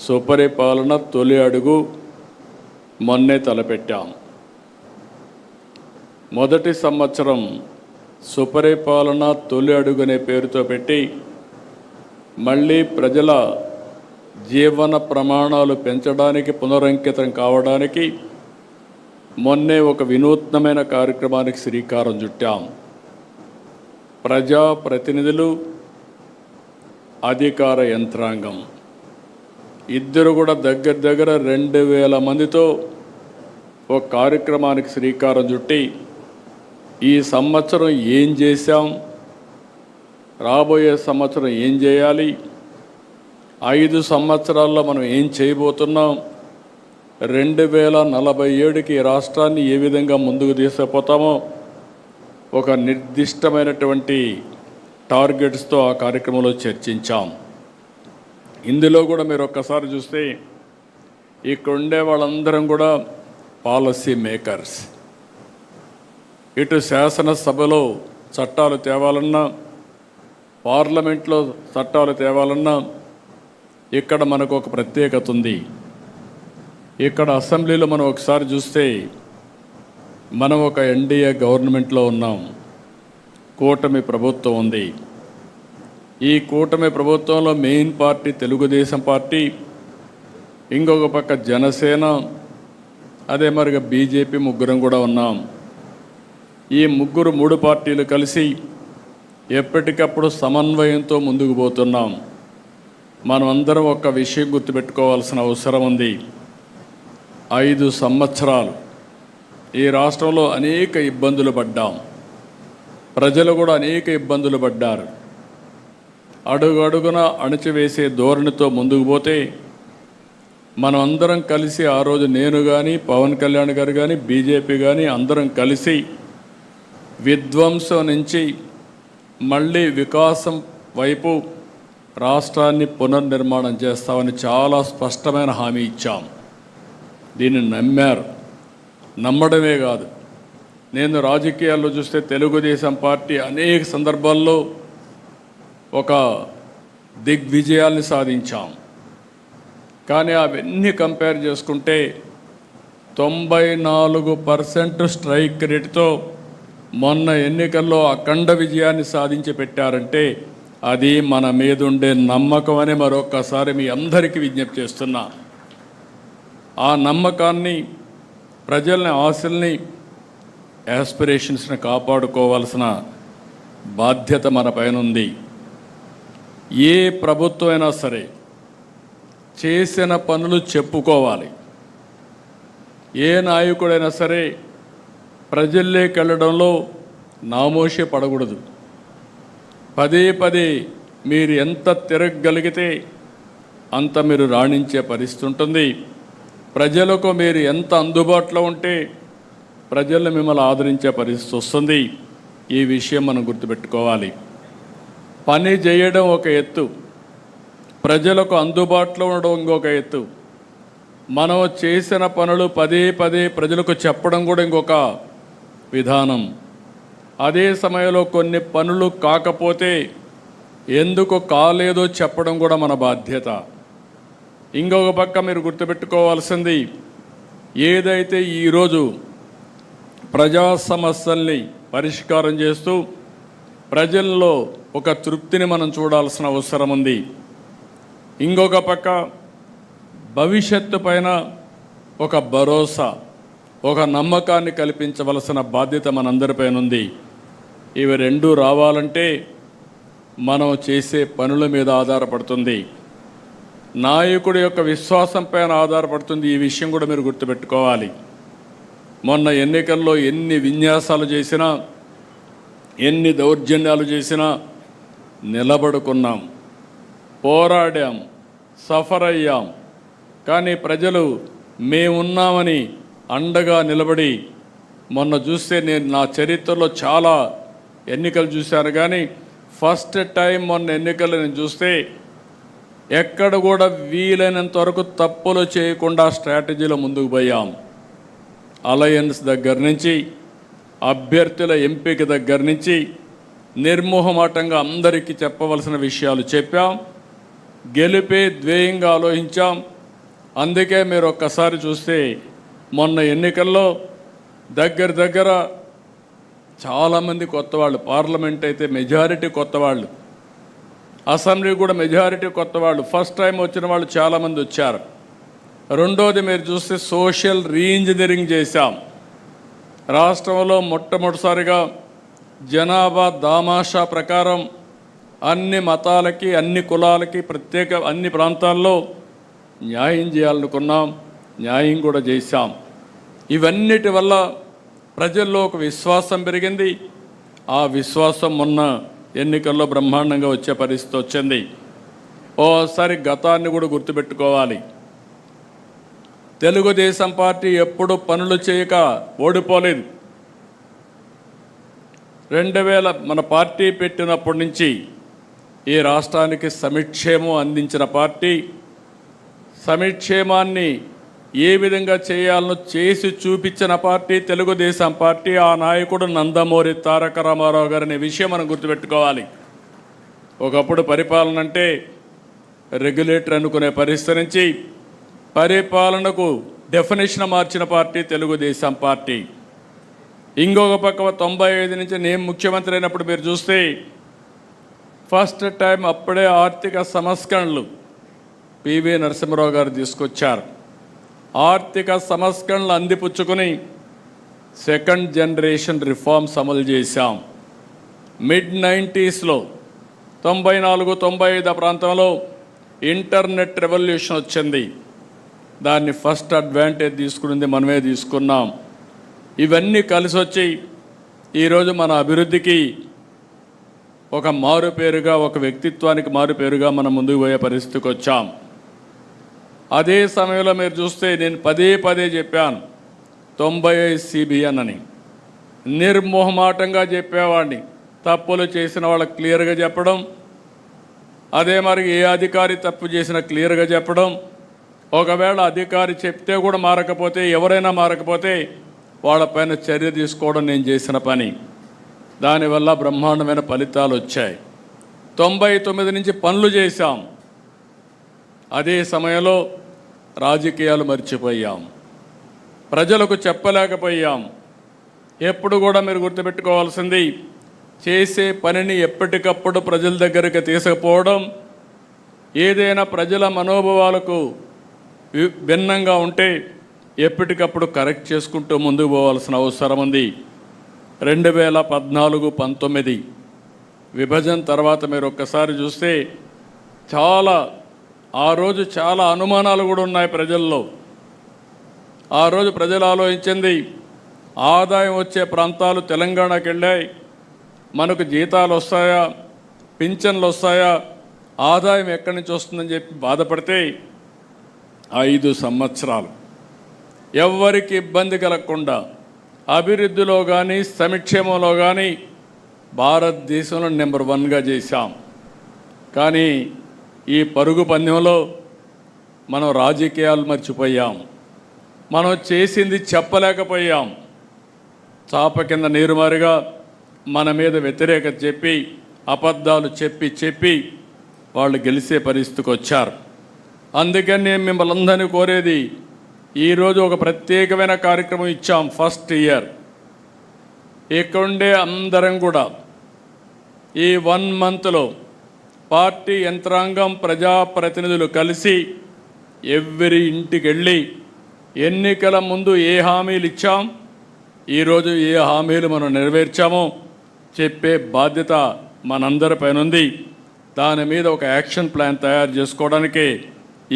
సుపరిపాలన తొలి అడుగు మొన్నే తలపెట్టాం. మొదటి సంవత్సరం సుపరిపాలన తొలి అడుగు అనే పేరుతో పెట్టి మళ్ళీ ప్రజల జీవన ప్రమాణాలు పెంచడానికి, పునరంకితం కావడానికి మొన్నే ఒక వినూత్నమైన కార్యక్రమానికి శ్రీకారం చుట్టాం. ప్రజాప్రతినిధులు, అధికార యంత్రాంగం ఇద్దరు కూడా దగ్గర 2000 మందితో ఒక కార్యక్రమానికి శ్రీకారం చుట్టి ఈ సంవత్సరం ఏం చేశాం, రాబోయే సంవత్సరం ఏం చేయాలి, 5 సంవత్సరాల్లో మనం ఏం చేయబోతున్నాం, 2047కి రాష్ట్రాన్ని ఏ విధంగా ముందుకు తీసుకుపోతామో ఒక నిర్దిష్టమైనటువంటి టార్గెట్స్తో ఆ కార్యక్రమంలో చర్చించాం. ఇందులో కూడా మీరు ఒక్కసారి చూస్తే ఇక్కడ ఉండే వాళ్ళందరం కూడా పాలసీ మేకర్స్. ఇటు శాసనసభలో చట్టాలు తేవాలన్నా, పార్లమెంట్లో చట్టాలు తేవాలన్నా ఇక్కడ మనకు ఒక ప్రత్యేకత ఉంది. ఇక్కడ అసెంబ్లీలో మనం ఒకసారి చూస్తే మనం ఒక ఎన్డీఏ గవర్నమెంట్లో ఉన్నాం, కూటమి ప్రభుత్వం ఉంది. ఈ కూటమి ప్రభుత్వంలో మెయిన్ పార్టీ తెలుగుదేశం పార్టీ, ఇంకొక పక్క జనసేన, అదే మరిగా బీజేపీ, ముగ్గురం కూడా ఉన్నాం. ఈ ముగ్గురు 3 పార్టీలు కలిసి ఎప్పటికప్పుడు సమన్వయంతో ముందుకు పోతున్నాం. మనం అందరం ఒక విషయం గుర్తుపెట్టుకోవాల్సిన అవసరం ఉంది. 5 సంవత్సరాలు ఈ రాష్ట్రంలో అనేక ఇబ్బందులు పడ్డాం. ప్రజలు కూడా అనేక ఇబ్బందులు పడ్డారు. అడుగడుగున అణచివేసే ధోరణితో ముందుకు పోతే మనం అందరం కలిసి ఆ రోజు నేను కానీ, పవన్ కళ్యాణ్ గారు కానీ, బీజేపీ కానీ అందరం కలిసి విధ్వంసం నుంచి మళ్ళీ వికాసం వైపు రాష్ట్రాన్ని పునర్నిర్మాణం చేస్తామని చాలా స్పష్టమైన హామీ ఇచ్చాం. దీన్ని నమ్మారు. నమ్మడమే కాదు, నేను రాజకీయాల్లో చూస్తే తెలుగుదేశం పార్టీ అనేక సందర్భాల్లో ఒక దిగ్విజయాల్ని సాధించాం. కానీ అవన్నీ కంపేర్ చేసుకుంటే 94% స్ట్రైక్ రేటుతో మొన్న ఎన్నికల్లో అఖండ విజయాన్ని సాధించి పెట్టారంటే అది మన మీద ఉండే నమ్మకం అని మరొక్కసారి మీ అందరికీ విజ్ఞప్తి చేస్తున్నా. ఆ నమ్మకాన్ని, ప్రజల్ని, ఆశల్ని, యాస్పిరేషన్స్ని కాపాడుకోవాల్సిన బాధ్యత మన పైన ఉంది. ఏ ప్రభుత్వం అయినా సరే చేసిన పనులు చెప్పుకోవాలి. ఏ నాయకుడైనా సరే ప్రజల్లోకి వెళ్ళడంలో నామోషి పడకూడదు. పదే మీరు ఎంత తిరగగలిగితే అంత మీరు రాణించే పరిస్థితి ఉంటుంది. ప్రజలకు మీరు ఎంత అందుబాటులో ఉంటే ప్రజలు మిమ్మల్ని ఆదరించే పరిస్థితి వస్తుంది. ఈ విషయం మనం గుర్తుపెట్టుకోవాలి. పని చేయడం ఒక ఎత్తు, ప్రజలకు అందుబాటులో ఉండడం ఇంకొక ఎత్తు. మనం చేసిన పనులు పదే ప్రజలకు చెప్పడం కూడా ఇంకొక విధానం. అదే సమయంలో కొన్ని పనులు కాకపోతే ఎందుకు కాలేదో చెప్పడం కూడా మన బాధ్యత. ఇంకొక పక్క మీరు గుర్తుపెట్టుకోవాల్సింది, ఏదైతే ఈరోజు ప్రజా సమస్యల్ని పరిష్కారం చేస్తూ ప్రజల్లో ఒక తృప్తిని మనం చూడాల్సిన అవసరం ఉంది. ఇంకొక పక్క భవిష్యత్తు పైన ఒక భరోసా, ఒక నమ్మకాన్ని కల్పించవలసిన బాధ్యత మనందరిపైన ఉంది. ఇవి రెండూ రావాలంటే మనం చేసే పనుల మీద ఆధారపడుతుంది, నాయకుడి యొక్క విశ్వాసం పైన ఆధారపడుతుంది. ఈ విషయం కూడా మీరు గుర్తుపెట్టుకోవాలి. మొన్న ఎన్నికల్లో ఎన్ని విన్యాసాలు చేసినా, ఎన్ని దౌర్జన్యాలు చేసినా నిలబడుకున్నాం, పోరాడాం, సఫర్ అయ్యాం. కానీ ప్రజలు మేమున్నామని అండగా నిలబడి, మొన్న చూస్తే నేను నా చరిత్రలో చాలా ఎన్నికలు చూశాను, కానీ ఫస్ట్ టైం మొన్న ఎన్నికలు నేను చూస్తే ఎక్కడ కూడా వీలైనంత వరకు తప్పులు చేయకుండా స్ట్రాటజీలో ముందుకు పోయాం. అలయన్స్ దగ్గర నుంచి, అభ్యర్థుల ఎంపిక దగ్గర నుంచి నిర్మోహమాటంగా అందరికీ చెప్పవలసిన విషయాలు చెప్పాం. గెలిపే ధ్యేయంగా ఆలోచించాం. అందుకే మీరు ఒక్కసారి చూస్తే మొన్న ఎన్నికల్లో దగ్గర చాలామంది కొత్త వాళ్ళు, పార్లమెంట్ అయితే మెజారిటీ కొత్త వాళ్ళు, అసెంబ్లీ కూడా మెజారిటీ కొత్త వాళ్ళు, ఫస్ట్ టైం వచ్చిన వాళ్ళు చాలామంది వచ్చారు. రెండోది మీరు చూస్తే సోషల్ రీఇంజనీరింగ్ చేశాం. రాష్ట్రంలో మొట్టమొదటిసారిగా జనాభా దామాషా ప్రకారం అన్ని మతాలకి, అన్ని కులాలకి, ప్రత్యేక అన్ని ప్రాంతాల్లో న్యాయం చేయాలనుకున్నాం, న్యాయం కూడా చేశాం. ఇవన్నిటి వల్ల ప్రజల్లో ఒక విశ్వాసం పెరిగింది. ఆ విశ్వాసం మొన్న ఎన్నికల్లో బ్రహ్మాండంగా వచ్చే పరిస్థితి వచ్చింది. ఓసారి గతాన్ని కూడా గుర్తుపెట్టుకోవాలి. తెలుగుదేశం పార్టీ ఎప్పుడు పనులు చేయక ఓడిపోలేదు. 2000 మన పార్టీ పెట్టినప్పటి నుంచి ఈ రాష్ట్రానికి సంక్షేమం అందించిన పార్టీ, సంక్షేమాన్ని ఏ విధంగా చేయాలనో చేసి చూపించిన పార్టీ తెలుగుదేశం పార్టీ. ఆ నాయకుడు నందమూరి తారక రామారావు గారు అనే విషయం మనం గుర్తుపెట్టుకోవాలి. ఒకప్పుడు పరిపాలన అంటే రెగ్యులేటర్ అనుకునే పరిస్థితి నుంచి పరిపాలనకు డెఫినేషన్ మార్చిన పార్టీ తెలుగుదేశం పార్టీ. ఇంకొక పక్క 95 నుంచి నేను ముఖ్యమంత్రి అయినప్పుడు మీరు చూస్తే ఫస్ట్ టైం అప్పుడే ఆర్థిక సంస్కరణలు పివి నరసింహారావు గారు తీసుకొచ్చారు. ఆర్థిక సంస్కరణలు అందిపుచ్చుకొని సెకండ్ జనరేషన్ రిఫార్మ్స్ అమలు చేశాం. మిడ్ 90sలో 94-95 ప్రాంతంలో ఇంటర్నెట్ రెవల్యూషన్ వచ్చింది. దాన్ని ఫస్ట్ అడ్వాంటేజ్ తీసుకున్నది మనమే తీసుకున్నాం. ఇవన్నీ కలిసి వచ్చి ఈరోజు మన అభివృద్ధికి ఒక మారుపేరుగా, ఒక వ్యక్తిత్వానికి మారుపేరుగా మనం ముందుకు పోయే పరిస్థితికి వచ్చాం. అదే సమయంలో మీరు చూస్తే నేను పదే చెప్పాను 95 CBN అని. నిర్మోహమాటంగా చెప్పేవాడిని. తప్పులు చేసిన వాళ్ళకి క్లియర్గా చెప్పడం, అదే మరి ఏ అధికారి తప్పు చేసినా క్లియర్గా చెప్పడం, ఒకవేళ అధికారి చెప్తే కూడా మారకపోతే, ఎవరైనా మారకపోతే వాళ్ళపైన చర్య తీసుకోవడం నేను చేసిన పని. దానివల్ల బ్రహ్మాండమైన ఫలితాలు వచ్చాయి. 99 నుంచి పనులు చేశాం. అదే సమయంలో రాజకీయాలు మర్చిపోయాం, ప్రజలకు చెప్పలేకపోయాం. ఎప్పుడు కూడా మీరు గుర్తుపెట్టుకోవాల్సింది, చేసే పనిని ఎప్పటికప్పుడు ప్రజల దగ్గరికి తీసుకుపోవడం. ఏదైనా ప్రజల మనోభావాలకు భిన్నంగా ఉంటే ఎప్పటికప్పుడు కరెక్ట్ చేసుకుంటూ ముందుకు పోవాల్సిన అవసరం ఉంది. 2014-19 విభజన తర్వాత మీరు ఒక్కసారి చూస్తే ఆ రోజు చాలా అనుమానాలు కూడా ఉన్నాయి ప్రజల్లో. ఆ రోజు ప్రజలు ఆలోచించింది, ఆదాయం వచ్చే ప్రాంతాలు తెలంగాణకి వెళ్ళాయి, మనకు జీతాలు వస్తాయా, పింఛన్లు వస్తాయా, ఆదాయం ఎక్కడి నుంచి వస్తుందని చెప్పి బాధపడితే 5 సంవత్సరాలు ఎవ్వరికి ఇబ్బంది కలగకుండా అభివృద్ధిలో కానీ సంక్షేమంలో కానీ భారతదేశంలో నెంబర్ 1గా చేశాం. కానీ ఈ పరుగు పందెంలో మనం రాజకీయాలు మర్చిపోయాం. మనం చేసింది చెప్పలేకపోయాం. చాప కింద నీరుమారిగా మన మీద వ్యతిరేకత చెప్పి, అబద్ధాలు చెప్పి వాళ్ళు గెలిచే పరిస్థితికి వచ్చారు. అందుకని నేను మిమ్మల్ని అందరినీ కోరేది, ఈరోజు ఒక ప్రత్యేకమైన కార్యక్రమం ఇచ్చాం. ఫస్ట్ ఇయర్ ఇక్కడుండే అందరం కూడా ఈ 1 monthలో పార్టీ యంత్రాంగం, ప్రజాప్రతినిధులు కలిసి ఎవ్రీ ఇంటికి వెళ్ళి ఎన్నికల ముందు ఏ హామీలు ఇచ్చాం, ఈరోజు ఏ హామీలు మనం నెరవేర్చామో చెప్పే బాధ్యత మనందరిపైన ఉంది. దాని మీద ఒక యాక్షన్ ప్లాన్ తయారు చేసుకోవడానికే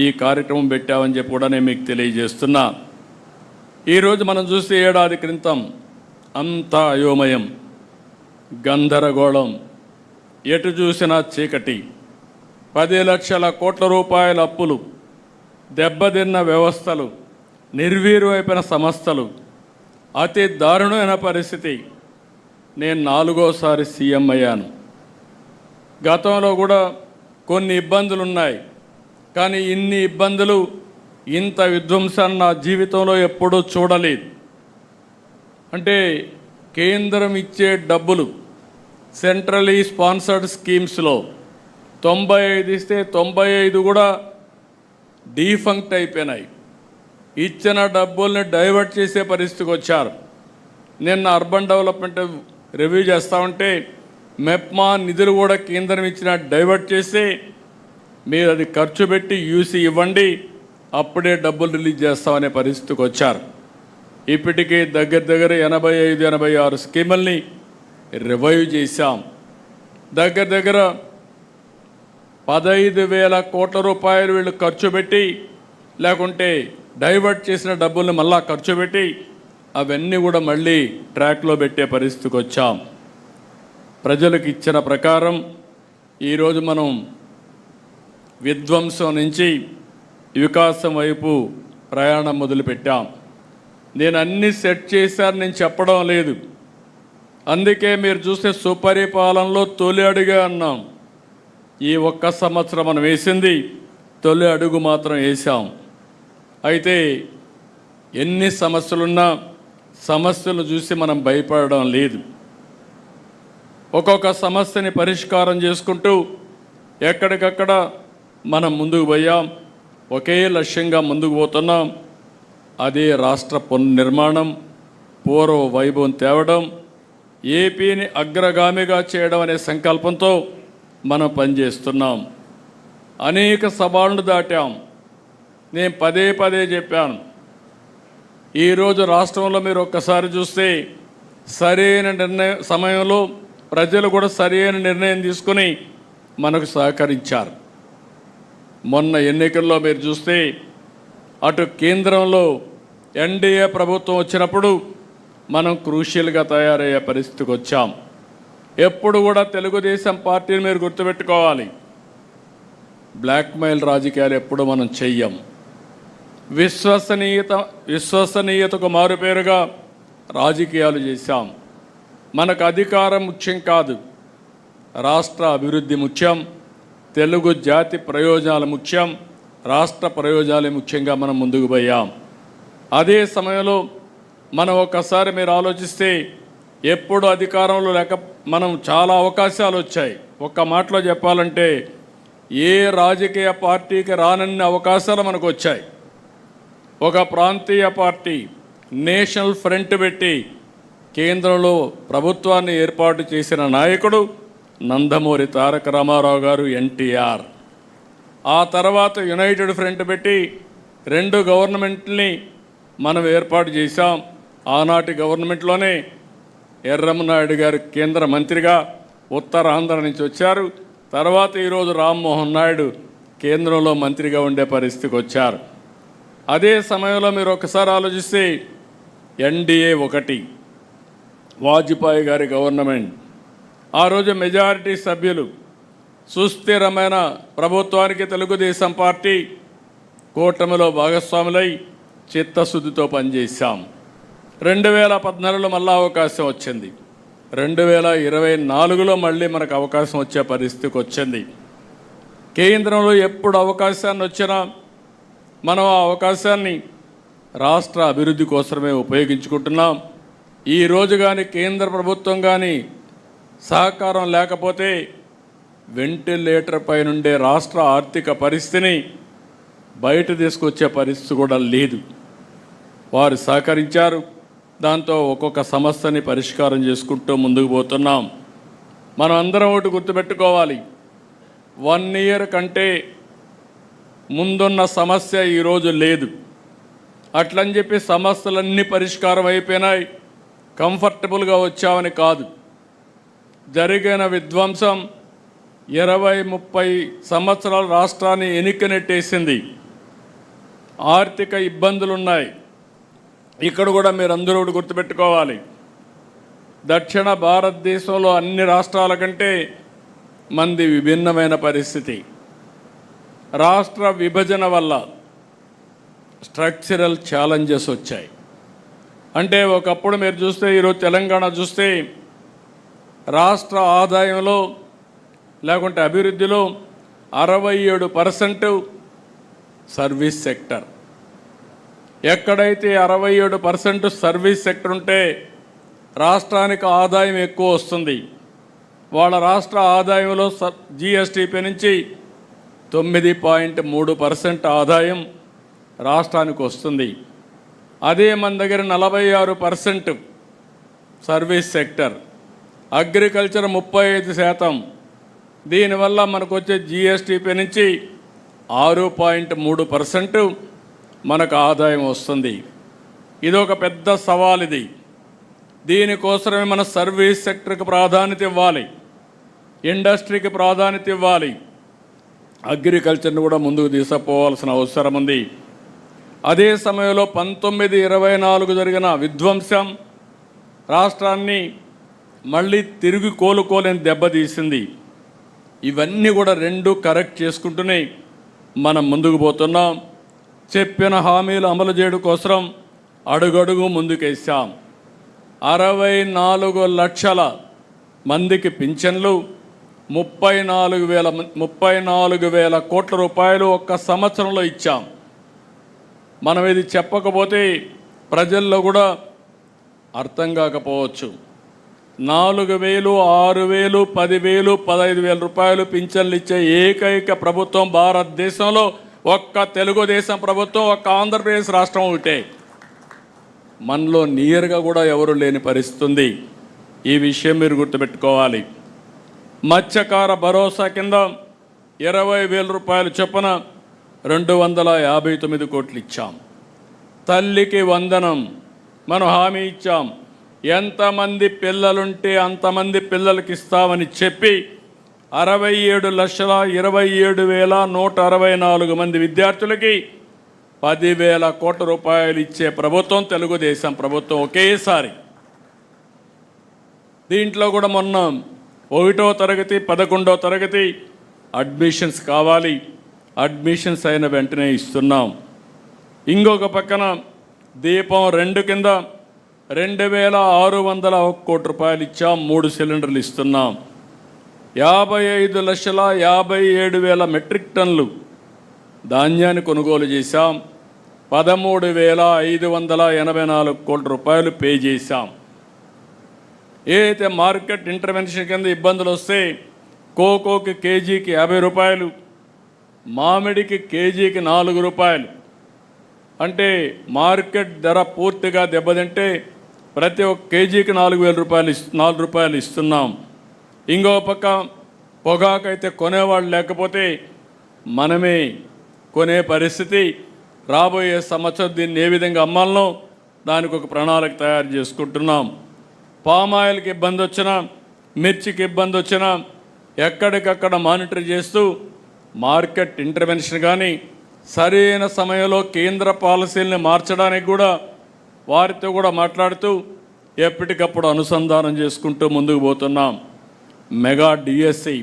ఈ కార్యక్రమం పెట్టామని చెప్పి కూడా నేను మీకు తెలియజేస్తున్నా. ఈరోజు మనం చూస్తే ఏడాది క్రితం అంతా అయోమయం, గందరగోళం, ఎటు చూసినా చీకటి, 10 లక్షల కోట్ల రూపాయల అప్పులు, దెబ్బతిన్న వ్యవస్థలు, నిర్వీర్యమైపోయిన సంస్థలు, అతి దారుణమైన పరిస్థితి. నేను 4వసారి సీఎం అయ్యాను. గతంలో కూడా కొన్ని ఇబ్బందులు ఉన్నాయి, కానీ ఇన్ని ఇబ్బందులు, ఇంత విధ్వంసాన్ని నా జీవితంలో ఎప్పుడూ చూడలేదు. అంటే కేంద్రం ఇచ్చే డబ్బులు సెంట్రలీ స్పాన్సర్డ్ స్కీమ్స్లో 95 ఇస్తే 95 కూడా డీఫంక్ట్ అయిపోయినాయి. ఇచ్చిన డబ్బుల్ని డైవర్ట్ చేసే పరిస్థితికి వచ్చారు. నిన్న అర్బన్ డెవలప్మెంట్ రివ్యూ చేస్తూ ఉంటే మెప్మా నిధులు కూడా కేంద్రం ఇచ్చిన డైవర్ట్ చేసి మీరు అది ఖర్చు పెట్టి యూసీ ఇవ్వండి, అప్పుడే డబ్బులు రిలీజ్ చేస్తామనే పరిస్థితికి వచ్చారు. ఇప్పటికీ దగ్గర 85-86 స్కీముల్ని రివైవ్ చేశాం. దగ్గర 15,000 కోట్ల రూపాయలు వీళ్ళు ఖర్చు పెట్టి, లేకుంటే డైవర్ట్ చేసిన డబ్బుల్ని మళ్ళా ఖర్చు పెట్టి అవన్నీ కూడా మళ్ళీ ట్రాక్లో పెట్టే పరిస్థితికి వచ్చాం. ప్రజలకు ఇచ్చిన ప్రకారం ఈరోజు మనం విధ్వంసం నుంచి వికాసం వైపు ప్రయాణం మొదలుపెట్టాం. నేను అన్ని సెట్ చేశాను నేను చెప్పడం లేదు. అందుకే మీరు చూస్తే సుపరిపాలనలో తొలి అడుగే అన్నాం. ఈ ఒక్క సంవత్సరం మనం వేసింది తొలి అడుగు మాత్రం వేసాం. అయితే ఎన్ని సమస్యలున్నా సమస్యలు చూసి మనం భయపడడం లేదు. ఒక్కొక్క సమస్యని పరిష్కారం చేసుకుంటూ ఎక్కడికక్కడ మనం ముందుకు పోయాం. ఒకే లక్ష్యంగా ముందుకు పోతున్నాం. అదే రాష్ట్ర పునర్నిర్మాణం, పూర్వ వైభవం తేవడం, ఏపీని అగ్రగామిగా చేయడం అనే సంకల్పంతో మనం పనిచేస్తున్నాం. అనేక సవాళ్లు దాటాం. నేను పదే చెప్పాను. ఈరోజు రాష్ట్రంలో మీరు ఒక్కసారి చూస్తే సరైన సమయంలో ప్రజలు కూడా సరైన నిర్ణయం తీసుకుని మనకు సహకరించారు. మొన్న ఎన్నికల్లో మీరు చూస్తే అటు కేంద్రంలో ఎన్డీఏ ప్రభుత్వం వచ్చినప్పుడు మనం క్రూషియల్గా తయారయ్యే పరిస్థితికి వచ్చాం. ఎప్పుడు కూడా తెలుగుదేశం పార్టీని మీరు గుర్తుపెట్టుకోవాలి, బ్లాక్మెయిల్ రాజకీయాలు ఎప్పుడు మనం చెయ్యం. విశ్వసనీయతకు మారుపేరుగా రాజకీయాలు చేశాం. మనకు అధికారం ముఖ్యం కాదు, రాష్ట్ర అభివృద్ధి ముఖ్యం, తెలుగు జాతి ప్రయోజనాలు ముఖ్యం, రాష్ట్ర ప్రయోజనాలే ముఖ్యంగా మనం ముందుకు పోయాం. అదే సమయంలో మనం ఒకసారి మీరు ఆలోచిస్తే ఎప్పుడు అధికారంలో లేక మనం చాలా అవకాశాలు వచ్చాయి. ఒక్క మాటలో చెప్పాలంటే ఏ రాజకీయ పార్టీకి రానన్ని అవకాశాలు మనకు వచ్చాయి. ఒక ప్రాంతీయ పార్టీ నేషనల్ ఫ్రంట్ పెట్టి కేంద్రంలో ప్రభుత్వాన్ని ఏర్పాటు చేసిన నాయకుడు నందమూరి తారక రామారావు గారు, ఎన్టీఆర్. ఆ తర్వాత యునైటెడ్ ఫ్రంట్ పెట్టి 2 గవర్నమెంట్ని మనం ఏర్పాటు చేశాం. ఆనాటి గవర్నమెంట్లోనే ఎర్రమనాయుడు గారు కేంద్ర మంత్రిగా ఉత్తరాంధ్ర నుంచి వచ్చారు. తర్వాత ఈరోజు రామ్మోహన్ నాయుడు కేంద్రంలో మంత్రిగా ఉండే పరిస్థితికి వచ్చారు. అదే సమయంలో మీరు ఒకసారి ఆలోచిస్తే ఎన్డీఏ 1, వాజ్పేయి గారి గవర్నమెంట్, ఆ రోజు మెజారిటీ సభ్యులు, సుస్థిరమైన ప్రభుత్వానికి తెలుగుదేశం పార్టీ కూటమిలో భాగస్వాములై చిత్తశుద్ధితో పనిచేశాం. 2014లో మళ్ళా అవకాశం వచ్చింది. 2024లో మళ్ళీ మనకు అవకాశం వచ్చే పరిస్థితికి వచ్చింది. కేంద్రంలో ఎప్పుడు అవకాశాన్ని వచ్చినా మనం ఆ అవకాశాన్ని రాష్ట్ర అభివృద్ధి కోసమే ఉపయోగించుకుంటున్నాం. ఈరోజు కానీ కేంద్ర ప్రభుత్వం కానీ సహకారం లేకపోతే వెంటిలేటర్ పైనుండే రాష్ట్ర ఆర్థిక పరిస్థితిని బయట తీసుకొచ్చే పరిస్థితి కూడా లేదు. వారు సహకరించారు. దాంతో ఒక్కొక్క సమస్యని పరిష్కారం చేసుకుంటూ ముందుకు పోతున్నాం. మనం అందరం ఒకటి గుర్తుపెట్టుకోవాలి, 1 ఇయర్ కంటే ముందున్న సమస్య ఈరోజు లేదు. అట్లని చెప్పి సమస్యలన్నీ పరిష్కారం అయిపోయినాయి, కంఫర్టబుల్గా వచ్చామని కాదు. జరిగిన విధ్వంసం 20-30 సంవత్సరాల రాష్ట్రాన్ని ఎనికనెట్టేసింది. ఆర్థిక ఇబ్బందులున్నాయి. ఇక్కడ కూడా మీరందరూ గుర్తుపెట్టుకోవాలి, దక్షిణ భారతదేశంలో అన్ని రాష్ట్రాల కంటే మంది విభిన్నమైన పరిస్థితి. రాష్ట్ర విభజన వల్ల స్ట్రక్చరల్ ఛాలెంజెస్ వచ్చాయి. అంటే ఒకప్పుడు మీరు చూస్తే, ఈరోజు తెలంగాణ చూస్తే రాష్ట్ర ఆదాయంలో లేకుంటే అభివృద్ధిలో 67% సర్వీస్ సెక్టర్. ఎక్కడైతే 67% సర్వీస్ సెక్టర్ ఉంటే రాష్ట్రానికి ఆదాయం ఎక్కువ వస్తుంది. వాళ్ళ రాష్ట్ర ఆదాయంలో జీఎస్టీపీ నుంచి 9.3% ఆదాయం రాష్ట్రానికి వస్తుంది. అదే మన దగ్గర 46% సర్వీస్ సెక్టర్, అగ్రికల్చర్ 35%. దీనివల్ల మనకు వచ్చే జిఎస్టిపి నుంచి 6.3% మనకు ఆదాయం వస్తుంది. ఇది ఒక పెద్ద సవాల్. దీనికోసమే మన సర్వీస్ సెక్టర్కి ప్రాధాన్యత ఇవ్వాలి, ఇండస్ట్రీకి ప్రాధాన్యత ఇవ్వాలి, అగ్రికల్చర్ని కూడా ముందుకు తీసుకుపోవాల్సిన అవసరం ఉంది. అదే సమయంలో 1924 జరిగిన విధ్వంసం రాష్ట్రాన్ని మళ్ళీ తిరిగి కోలుకోలేని దెబ్బతీసింది. ఇవన్నీ కూడా రెండు కరెక్ట్ చేసుకుంటూనే మనం ముందుకు పోతున్నాం. చెప్పిన హామీలు అమలు చేయడం కోసం అడుగడుగు ముందుకేసాం. 64 లక్షల మందికి పింఛన్లు, 34,000 కోట్ల రూపాయలు ఒక్క సంవత్సరంలో ఇచ్చాం. మనం ఇది చెప్పకపోతే ప్రజల్లో కూడా అర్థం కాకపోవచ్చు. 4,000, 6,000, 10,000, 15,000 రూపాయలు పింఛన్లు ఇచ్చే ఏకైక ప్రభుత్వం భారతదేశంలో ఒక్క తెలుగుదేశం ప్రభుత్వం, ఒక్క ఆంధ్రప్రదేశ్ రాష్ట్రం ఒకటే. మనలో నియర్గా కూడా ఎవరు లేని పరిస్థితి ఉంది. ఈ విషయం మీరు గుర్తుపెట్టుకోవాలి. మత్స్యకార భరోసా కింద 20,000 రూపాయలు చొప్పున 259 కోట్లు ఇచ్చాం. తల్లికి వందనం మనం హామీ ఇచ్చాం. ఎంతమంది పిల్లలుంటే అంతమంది పిల్లలకి ఇస్తామని చెప్పి 67,27,164 మంది విద్యార్థులకి 10,000 కోట్ల రూపాయలు ఇచ్చే ప్రభుత్వం తెలుగుదేశం ప్రభుత్వం ఒకేసారి. దీంట్లో కూడా మొన్న 1వ తరగతి 11వ తరగతి అడ్మిషన్స్ కావాలి, అడ్మిషన్స్ అయిన వెంటనే ఇస్తున్నాం. ఇంకొక పక్కన దీపం 2 కింద 2,601 కోట్ల రూపాయలు ఇచ్చాం, 3 సిలిండర్లు ఇస్తున్నాం. 55,57,000 మెట్రిక్ టన్నులు ధాన్యాన్ని కొనుగోలు చేశాం. 13,584 కోట్ల రూపాయలు పే చేశాం. ఏదైతే మార్కెట్ ఇంటర్వెన్షన్ కింద ఇబ్బందులు వస్తే కోకోకి కేజీకి 50 రూపాయలు, మామిడికి కేజీకి 4 రూపాయలు, అంటే మార్కెట్ ధర పూర్తిగా దెబ్బతింటే ప్రతి ఒక్క కేజీకి 4 రూపాయలు ఇస్తున్నాం. ఇంకో పక్క పొగాకైతే కొనేవాళ్ళు లేకపోతే మనమే కొనే పరిస్థితి. రాబోయే సంవత్సరం దీన్ని ఏ విధంగా అమ్మాలనో దానికి ఒక ప్రణాళిక తయారు చేసుకుంటున్నాం. పామాయిల్కి ఇబ్బంది వచ్చినా, మిర్చికి ఇబ్బంది వచ్చినా ఎక్కడికక్కడ మానిటర్ చేస్తూ మార్కెట్ ఇంటర్వెన్షన్ కానీ సరైన సమయంలో కేంద్ర పాలసీల్ని మార్చడానికి కూడా వారితో కూడా మాట్లాడుతూ ఎప్పటికప్పుడు అనుసంధానం చేసుకుంటూ ముందుకు పోతున్నాం. మెగా డిఎస్సి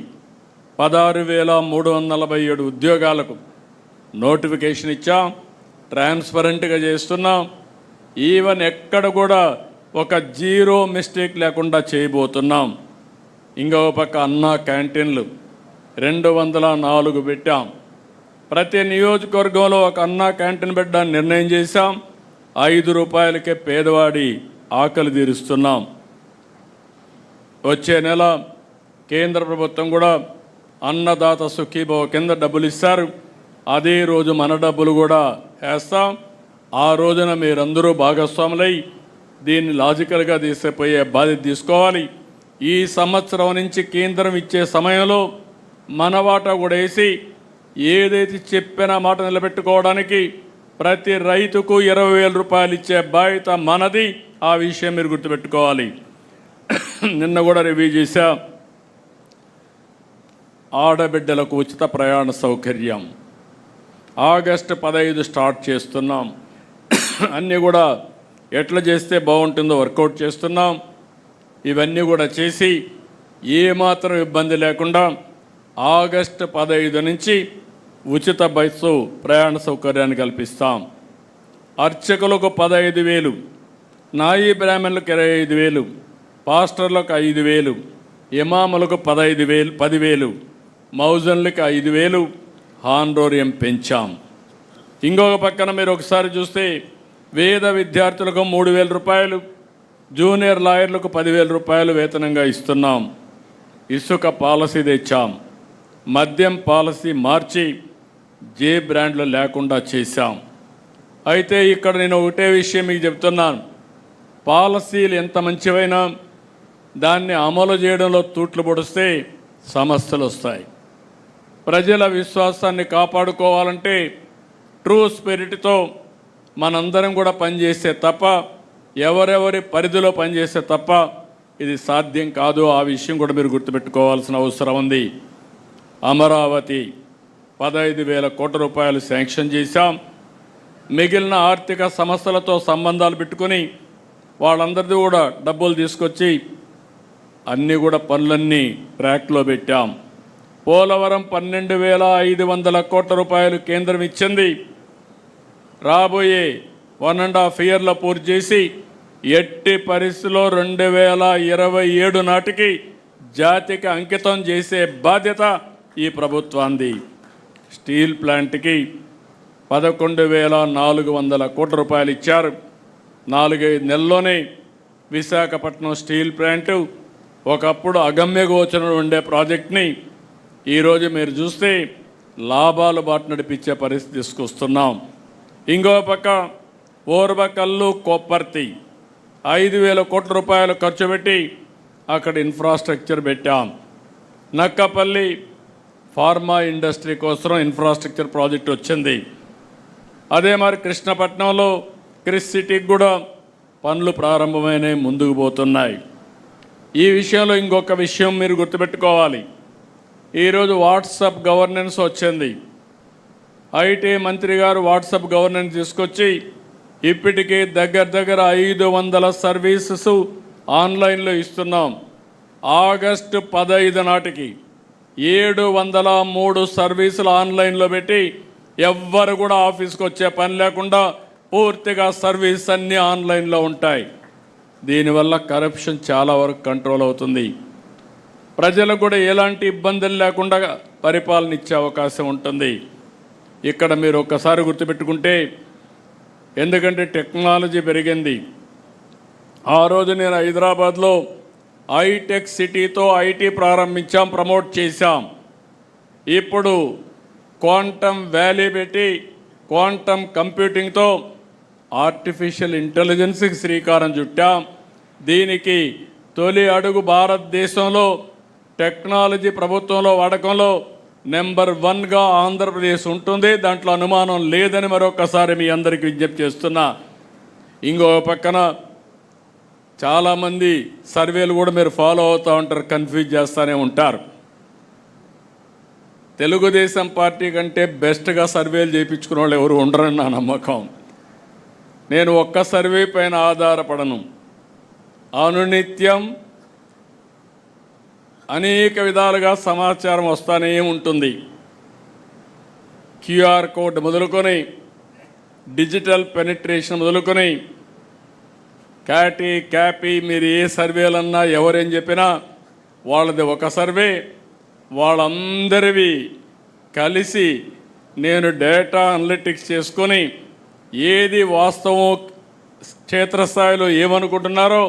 16,347 ఉద్యోగాలకు నోటిఫికేషన్ ఇచ్చాం, ట్రాన్స్పరెంట్గా చేస్తున్నాం. ఈవెన్ ఎక్కడ కూడా ఒక జీరో మిస్టేక్ లేకుండా చేయబోతున్నాం. ఇంకో పక్క అన్నా క్యాంటీన్లు 204 పెట్టాం. ప్రతి నియోజకవర్గంలో ఒక అన్నా క్యాంటీన్ పెట్టడానికి నిర్ణయం చేశాం. 5 రూపాయలకే పేదవాడి ఆకలి తీరుస్తున్నాం. వచ్చే నెల కేంద్ర ప్రభుత్వం కూడా అన్నదాత సుఖీభవ కింద డబ్బులు ఇస్తారు. అదే రోజు మన డబ్బులు కూడా వేస్తాం. ఆ రోజున మీరందరూ భాగస్వాములై దీన్ని లాజికల్గా తీసుకుపోయే బాధ్యత తీసుకోవాలి. ఈ సంవత్సరం నుంచి కేంద్రం ఇచ్చే సమయంలో మన వాటా కూడా వేసి ఏదైతే చెప్పిన మాట నిలబెట్టుకోవడానికి ప్రతి రైతుకు 20,000 రూపాయలు ఇచ్చే బాధ్యత మనది. ఆ విషయం మీరు గుర్తుపెట్టుకోవాలి. నిన్న కూడా రివ్యూ చేశా. ఆడబిడ్డలకు ఉచిత ప్రయాణ సౌకర్యం ఆగస్టు 15 స్టార్ట్ చేస్తున్నాం. అన్నీ కూడా ఎట్లా చేస్తే బాగుంటుందో వర్కౌట్ చేస్తున్నాం. ఇవన్నీ కూడా చేసి ఏమాత్రం ఇబ్బంది లేకుండా ఆగస్టు 15 నుంచి ఉచిత బస్సు ప్రయాణ సౌకర్యాన్ని కల్పిస్తాం. అర్చకులకు 15,000, నాయీ బ్రాహ్మణులకు 25,000, పాస్టర్లకు 5,000, ఇమాములకు 10,000, మౌజన్లకు 5,000 హానరోరియం పెంచాం. ఇంకొక పక్కన మీరు ఒకసారి చూస్తే వేద విద్యార్థులకు 3,000 రూపాయలు, జూనియర్ లాయర్లకు 10,000 రూపాయలు వేతనంగా ఇస్తున్నాం. ఇసుక పాలసీ తెచ్చాం. మద్యం పాలసీ మార్చి జే బ్రాండ్లు లేకుండా చేశాం. అయితే ఇక్కడ నేను ఒకటే విషయం మీకు చెప్తున్నాను, పాలసీలు ఎంత మంచివైనా దాన్ని అమలు చేయడంలో తూట్లు పొడిస్తే సమస్యలు వస్తాయి. ప్రజల విశ్వాసాన్ని కాపాడుకోవాలంటే ట్రూ స్పిరిట్తో మనందరం కూడా పనిచేస్తే తప్ప, ఎవరెవరి పరిధిలో పనిచేస్తే తప్ప ఇది సాధ్యం కాదు. ఆ విషయం కూడా మీరు గుర్తుపెట్టుకోవాల్సిన అవసరం ఉంది. అమరావతి 15,000 కోట్ల రూపాయలు శాంక్షన్ చేశాం. మిగిలిన ఆర్థిక సంస్థలతో సంబంధాలు పెట్టుకొని వాళ్ళందరిది కూడా డబ్బులు తీసుకొచ్చి అన్నీ కూడా పనులన్నీ ట్రాక్లో పెట్టాం. పోలవరం 12,500 కోట్ల రూపాయలు కేంద్రం ఇచ్చింది. రాబోయే 1.5 ఇయర్లో పూర్తి చేసి ఎట్టి పరిస్థితిలో 2027 నాటికి జాతికి అంకితం చేసే బాధ్యత ఈ ప్రభుత్వాంది. స్టీల్ ప్లాంట్కి 11,400 కోట్ల రూపాయలు ఇచ్చారు. 4-5 నెలల్లోనే విశాఖపట్నం స్టీల్ ప్లాంటు ఒకప్పుడు అగమ్య గోచరం ఉండే ప్రాజెక్ట్ని ఈరోజు మీరు చూస్తే లాభాలు బాట నడిపించే పరిస్థితి తీసుకొస్తున్నాం. ఇంకో పక్క ఓర్వకల్లు కొప్పర్తి 5,000 కోట్ల రూపాయలు ఖర్చు పెట్టి అక్కడ ఇన్ఫ్రాస్ట్రక్చర్ పెట్టాం. నక్కపల్లి ఫార్మా ఇండస్ట్రీ కోసం ఇన్ఫ్రాస్ట్రక్చర్ ప్రాజెక్ట్ వచ్చింది. అదే మరి కృష్ణపట్నంలో క్రిస్ సిటీకి కూడా పనులు ప్రారంభమైనవి, ముందుకు పోతున్నాయి. ఈ విషయంలో ఇంకొక విషయం మీరు గుర్తుపెట్టుకోవాలి. ఈరోజు వాట్సాప్ గవర్నెన్స్ వచ్చింది. ఐటీ మంత్రి గారు వాట్సాప్ గవర్నెన్స్ తీసుకొచ్చి ఇప్పటికే దగ్గర 500 సర్వీసెస్ ఆన్లైన్లో ఇస్తున్నాం. ఆగస్టు 15 నాటికి 703 సర్వీసులు ఆన్లైన్లో పెట్టి ఎవ్వరు కూడా ఆఫీస్కి వచ్చే పని లేకుండా పూర్తిగా సర్వీస్ అన్నీ ఆన్లైన్లో ఉంటాయి. దీనివల్ల కరప్షన్ చాలా వరకు కంట్రోల్ అవుతుంది. ప్రజలకు కూడా ఎలాంటి ఇబ్బందులు లేకుండా పరిపాలన ఇచ్చే అవకాశం ఉంటుంది. ఇక్కడ మీరు ఒక్కసారి గుర్తుపెట్టుకుంటే, ఎందుకంటే టెక్నాలజీ పెరిగింది. ఆ రోజు నేను హైదరాబాద్లో హైటెక్ సిటీతో ఐటీ ప్రారంభించాం, ప్రమోట్ చేశాం. ఇప్పుడు క్వాంటమ్ వ్యాలీ పెట్టి క్వాంటమ్ కంప్యూటింగ్తో ఆర్టిఫిషియల్ ఇంటెలిజెన్స్కి శ్రీకారం చుట్టాం. దీనికి తొలి అడుగు భారతదేశంలో టెక్నాలజీ ప్రభుత్వంలో వాడకంలో నెంబర్ 1గా ఆంధ్రప్రదేశ్ ఉంటుంది. దాంట్లో అనుమానం లేదని మరొకసారి మీ అందరికీ విజ్ఞప్తి చేస్తున్నా. ఇంకో పక్కన చాలామంది సర్వేలు కూడా మీరు ఫాలో అవుతూ ఉంటారు, కన్ఫ్యూజ్ చేస్తూనే ఉంటారు. తెలుగుదేశం పార్టీ కంటే బెస్ట్గా సర్వేలు చేయించుకునే వాళ్ళు ఎవరు ఉండరని నా నమ్మకం. నేను ఒక్క సర్వే పైన ఆధారపడను. అనునిత్యం అనేక విధాలుగా సమాచారం వస్తూనే ఉంటుంది. క్యూఆర్ కోడ్ మొదలుకొని, డిజిటల్ పెనిట్రేషన్ మొదలుకొని, క్యాపీ మీరు ఏ సర్వేలన్నా ఎవరేం చెప్పినా వాళ్ళది ఒక సర్వే. వాళ్ళందరివి కలిసి నేను డేటా అనలిటిక్స్ చేసుకొని ఏది వాస్తవం, క్షేత్రస్థాయిలో ఏమనుకుంటున్నారో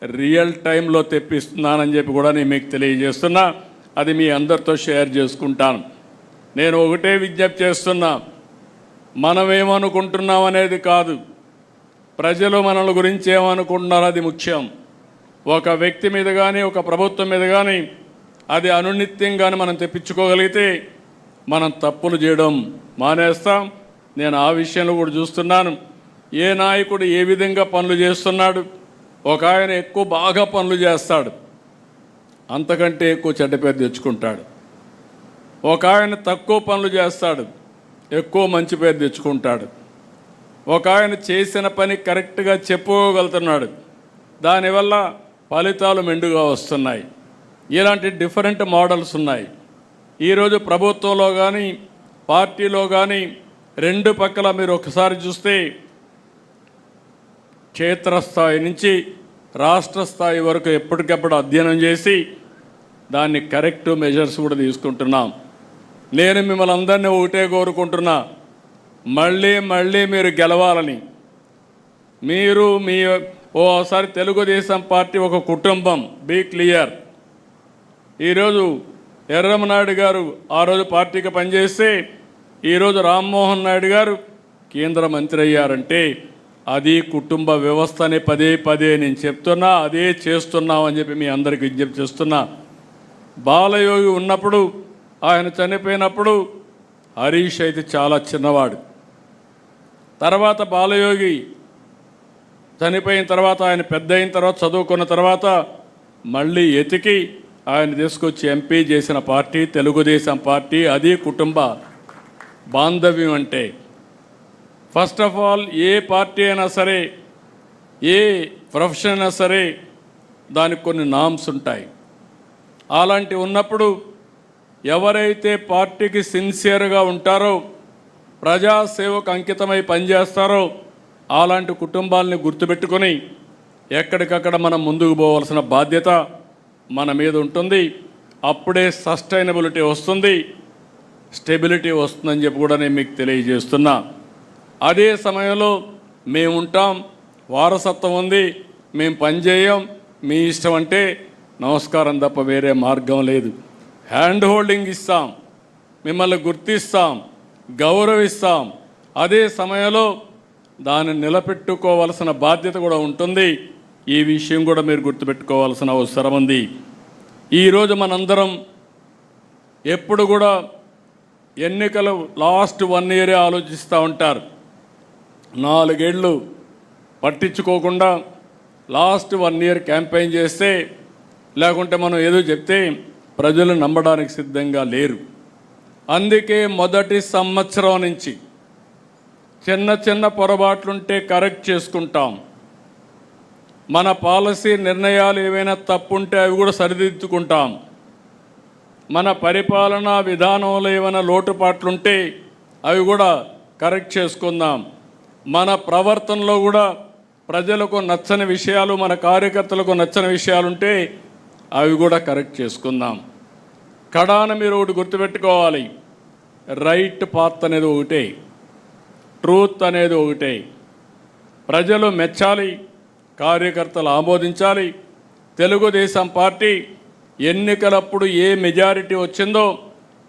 రియల్ టైంలో తెప్పిస్తున్నానని చెప్పి కూడా నేను మీకు తెలియజేస్తున్నా. అది మీ అందరితో షేర్ చేసుకుంటాను. నేను ఒకటే విజ్ఞప్తి చేస్తున్నా, మనం ఏమనుకుంటున్నాం అనేది కాదు, ప్రజలు మనల గురించి ఏమనుకుంటున్నారో అది ముఖ్యం. ఒక వ్యక్తి మీద కానీ ఒక ప్రభుత్వం మీద కానీ అది అనునిత్యంగానే మనం తెప్పించుకోగలిగితే మనం తప్పులు చేయడం మానేస్తాం. నేను ఆ విషయంలో కూడా చూస్తున్నాను. ఏ నాయకుడు ఏ విధంగా పనులు చేస్తున్నాడు. ఒక ఆయన బాగా పనులు చేస్తాడు, అంతకంటే ఎక్కువ చెడ్డ పేరు తెచ్చుకుంటాడు. ఒక ఆయన తక్కువ పనులు చేస్తాడు, ఎక్కువ మంచి పేరు తెచ్చుకుంటాడు. ఒక ఆయన చేసిన పని కరెక్ట్గా చెప్పుకోగలుగుతున్నాడు, దానివల్ల ఫలితాలు మెండుగా వస్తున్నాయి. ఇలాంటి డిఫరెంట్ మోడల్స్ ఉన్నాయి. ఈరోజు ప్రభుత్వంలో కానీ పార్టీలో కానీ రెండు పక్కల మీరు ఒకసారి చూస్తే క్షేత్రస్థాయి నుంచి రాష్ట్ర స్థాయి వరకు ఎప్పటికప్పుడు అధ్యయనం చేసి దాన్ని కరెక్ట్ మెజర్స్ కూడా తీసుకుంటున్నాం. నేను మిమ్మల్ని అందరినీ ఒకటే కోరుకుంటున్నా, మళ్ళీ మీరు గెలవాలని. మీరు ఓసారి తెలుగుదేశం పార్టీ ఒక కుటుంబం, బీ క్లియర్. ఈరోజు ఎర్రమనాయుడు గారు ఆ రోజు పార్టీకి పనిచేస్తే ఈరోజు రామ్మోహన్ నాయుడు గారు కేంద్ర మంత్రి అయ్యారంటే అది కుటుంబ వ్యవస్థని పదే పదే నేను చెప్తున్నా, అదే చేస్తున్నామని చెప్పి మీ అందరికీ విజ్ఞప్తి చేస్తున్నా. బాలయోగి ఉన్నప్పుడు, ఆయన చనిపోయినప్పుడు హరీష్ అయితే చాలా చిన్నవాడు. తర్వాత బాలయోగి చనిపోయిన తర్వాత, ఆయన పెద్ద అయిన తర్వాత, చదువుకున్న తర్వాత మళ్ళీ ఎతికి ఆయన తీసుకొచ్చి ఎంపీ చేసిన పార్టీ తెలుగుదేశం పార్టీ. అది కుటుంబ బాంధవ్యం అంటే. First of all A party అయినా సరే, ఏ ప్రొఫెషన్ అయినా సరే దానికి కొన్ని నామ్స్ ఉంటాయి. అలాంటి ఉన్నప్పుడు ఎవరైతే పార్టీకి సిన్సియర్గా ఉంటారో, ప్రజాసేవకు అంకితమై పనిచేస్తారో అలాంటి కుటుంబాలని గుర్తుపెట్టుకొని ఎక్కడికక్కడ మనం ముందుకు పోవాల్సిన బాధ్యత మన మీద ఉంటుంది. అప్పుడే సస్టైనబిలిటీ వస్తుంది, స్టెబిలిటీ వస్తుందని చెప్పి కూడా నేను మీకు తెలియజేస్తున్నా. అదే సమయంలో మేము ఉంటాం, వారసత్వం ఉంది, మేము పనిచేయం, మీ ఇష్టం అంటే నమస్కారం తప్ప వేరే మార్గం లేదు. హ్యాండ్ హోల్డింగ్ ఇస్తాం, మిమ్మల్ని గుర్తిస్తాం, గౌరవిస్తాం. అదే సమయంలో దాన్ని నిలబెట్టుకోవాల్సిన బాధ్యత కూడా ఉంటుంది. ఈ విషయం కూడా మీరు గుర్తుపెట్టుకోవాల్సిన అవసరం ఉంది. ఈరోజు మనందరం ఎప్పుడు కూడా ఎన్నికలు లాస్ట్ 1 year ఆలోచిస్తూ ఉంటారు. 4 ఏళ్ళు పట్టించుకోకుండా లాస్ట్ 1 year క్యాంపెయిన్ చేస్తే, లేకుంటే మనం ఏదో చెప్తే ప్రజలు నమ్మడానికి సిద్ధంగా లేరు. అందుకే మొదటి సంవత్సరం నుంచి చిన్న చిన్న పొరపాట్లుంటే కరెక్ట్ చేసుకుంటాం. మన పాలసీ నిర్ణయాలు ఏవైనా తప్పుంటే అవి కూడా సరిదిద్దుకుంటాం. మన పరిపాలనా విధానంలో ఏమైనా లోటుపాట్లుంటే అవి కూడా కరెక్ట్ చేసుకుందాం. మన ప్రవర్తనలో కూడా ప్రజలకు నచ్చని విషయాలు, మన కార్యకర్తలకు నచ్చని విషయాలుంటే అవి కూడా కరెక్ట్ చేసుకుందాం. కడాన మీరు ఒకటి గుర్తుపెట్టుకోవాలి, రైట్ పాత్ అనేది ఒకటే, ట్రూత్ అనేది ఒకటే. ప్రజలు మెచ్చాలి, కార్యకర్తలు ఆమోదించాలి. తెలుగుదేశం పార్టీ ఎన్నికలప్పుడు ఏ మెజారిటీ వచ్చిందో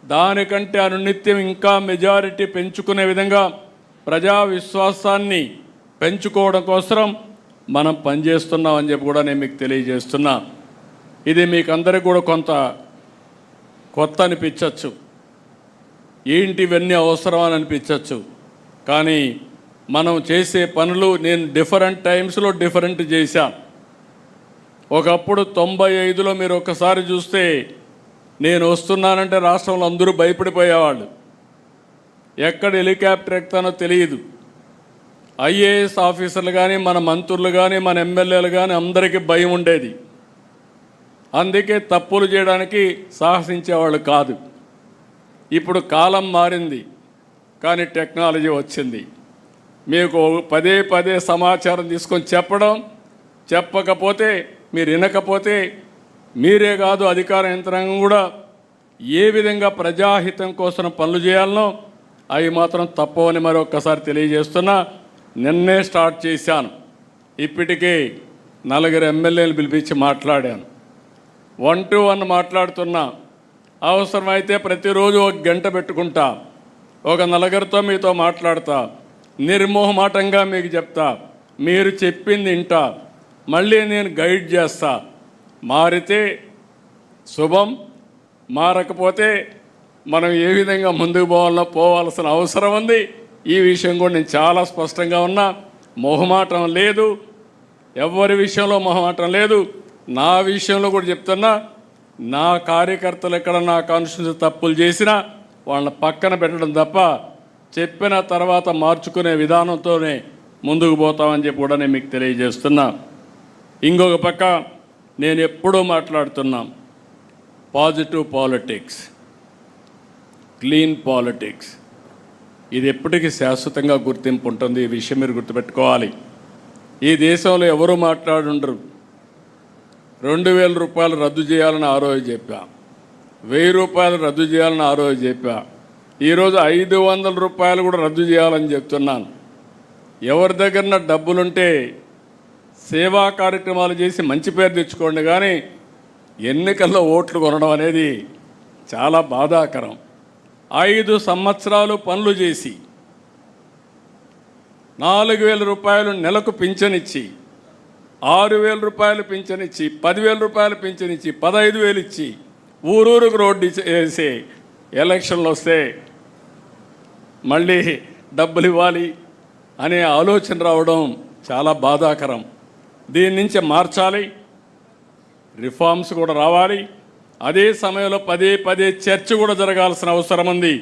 దానికంటే అనునిత్యం ఇంకా మెజారిటీ పెంచుకునే విధంగా ప్రజా విశ్వాసాన్ని పెంచుకోవడం కోసం మనం పనిచేస్తున్నామని చెప్పి కూడా నేను మీకు తెలియజేస్తున్నా. ఇది మీకు అందరికీ కూడా కొంత కొత్త అనిపించవచ్చు, ఏంటి ఇవన్నీ అవసరం అని అనిపించవచ్చు. కానీ మనం చేసే పనులు నేను డిఫరెంట్ టైమ్స్లో డిఫరెంట్ చేశాను. ఒకప్పుడు 95లో మీరు ఒక్కసారి చూస్తే నేను వస్తున్నానంటే రాష్ట్రంలో అందరూ భయపడిపోయేవాళ్ళు. ఎక్కడ హెలికాప్టర్ ఎక్కుతానో తెలియదు. ఐఏఎస్ ఆఫీసర్లు కానీ, మన మంత్రులు కానీ, మన ఎమ్మెల్యేలు కానీ అందరికీ భయం ఉండేది. అందుకే తప్పులు చేయడానికి సాహసించేవాళ్ళు కాదు. ఇప్పుడు కాలం మారింది, కానీ టెక్నాలజీ వచ్చింది. మీకు పదే పదే సమాచారం తీసుకొని చెప్పడం, చెప్పకపోతే మీరు వినకపోతే మీరే కాదు అధికార యంత్రాంగం కూడా ఏ విధంగా ప్రజాహితం కోసం పనులు చేయాలనో అవి మాత్రం తప్పవని మరొక్కసారి తెలియజేస్తున్నా. నిన్నే స్టార్ట్ చేశాను. ఇప్పటికే 4 ఎమ్మెల్యేలు పిలిపించి మాట్లాడాను. 1 to 1 మాట్లాడుతున్నా. అవసరమైతే ప్రతిరోజు 1 గంట పెట్టుకుంటా, ఒక 4 మీతో మాట్లాడతా, నిర్మోహమాటంగా మీకు చెప్తా, మీరు చెప్పింది వింటా, మళ్ళీ నేను గైడ్ చేస్తా. మారితే శుభం, మారకపోతే మనం ఏ విధంగా ముందుకు పోవాల్సిన అవసరం ఉంది. ఈ విషయం కూడా నేను చాలా స్పష్టంగా ఉన్నా. మొహమాటం లేదు, ఎవరి విషయంలో మొహమాటం లేదు. నా విషయంలో కూడా చెప్తున్నా, నా కార్యకర్తలు ఎక్కడ నా కాన్స్టిట్యూన్సీ తప్పులు చేసినా వాళ్ళని పక్కన పెట్టడం తప్ప చెప్పిన తర్వాత మార్చుకునే విధానంతోనే ముందుకు పోతామని చెప్పి కూడా నేను మీకు తెలియజేస్తున్నా. ఇంకొక పక్క నేను ఎప్పుడూ మాట్లాడుతున్నాం, పాజిటివ్ పాలిటిక్స్, క్లీన్ పాలిటిక్స్. ఇది ఎప్పటికీ శాశ్వతంగా గుర్తింపు ఉంటుంది. ఈ విషయం మీరు గుర్తుపెట్టుకోవాలి. ఈ దేశంలో ఎవరు మాట్లాడుండరు. 2000 రూపాయలు రద్దు చేయాలని ఆ రోజు చెప్పా, 1000 రూపాయలు రద్దు చేయాలని ఆ రోజు చెప్పా. ఈరోజు 500 రూపాయలు కూడా రద్దు చేయాలని చెప్తున్నాను. ఎవరి దగ్గర డబ్బులుంటే సేవా కార్యక్రమాలు చేసి మంచి పేరు తెచ్చుకోండి, కానీ ఎన్నికల్లో ఓట్లు కొనడం అనేది చాలా బాధాకరం. 5 సంవత్సరాలు పనులు చేసి 4,000 రూపాయలు నెలకు పింఛనిచ్చి, 6,000 రూపాయలు పింఛనిచ్చి, 10,000 రూపాయలు పింఛనిచ్చి, 15,000 ఇచ్చి ఊరూరుకు రోడ్డు వేసే ఎలక్షన్లు వస్తే మళ్ళీ డబ్బులు ఇవ్వాలి అనే ఆలోచన రావడం చాలా బాధాకరం. దీని నుంచి మార్చాలి, రిఫార్మ్స్ కూడా రావాలి. అదే సమయంలో పదే పదే చర్చ కూడా జరగాల్సిన అవసరం ఉంది.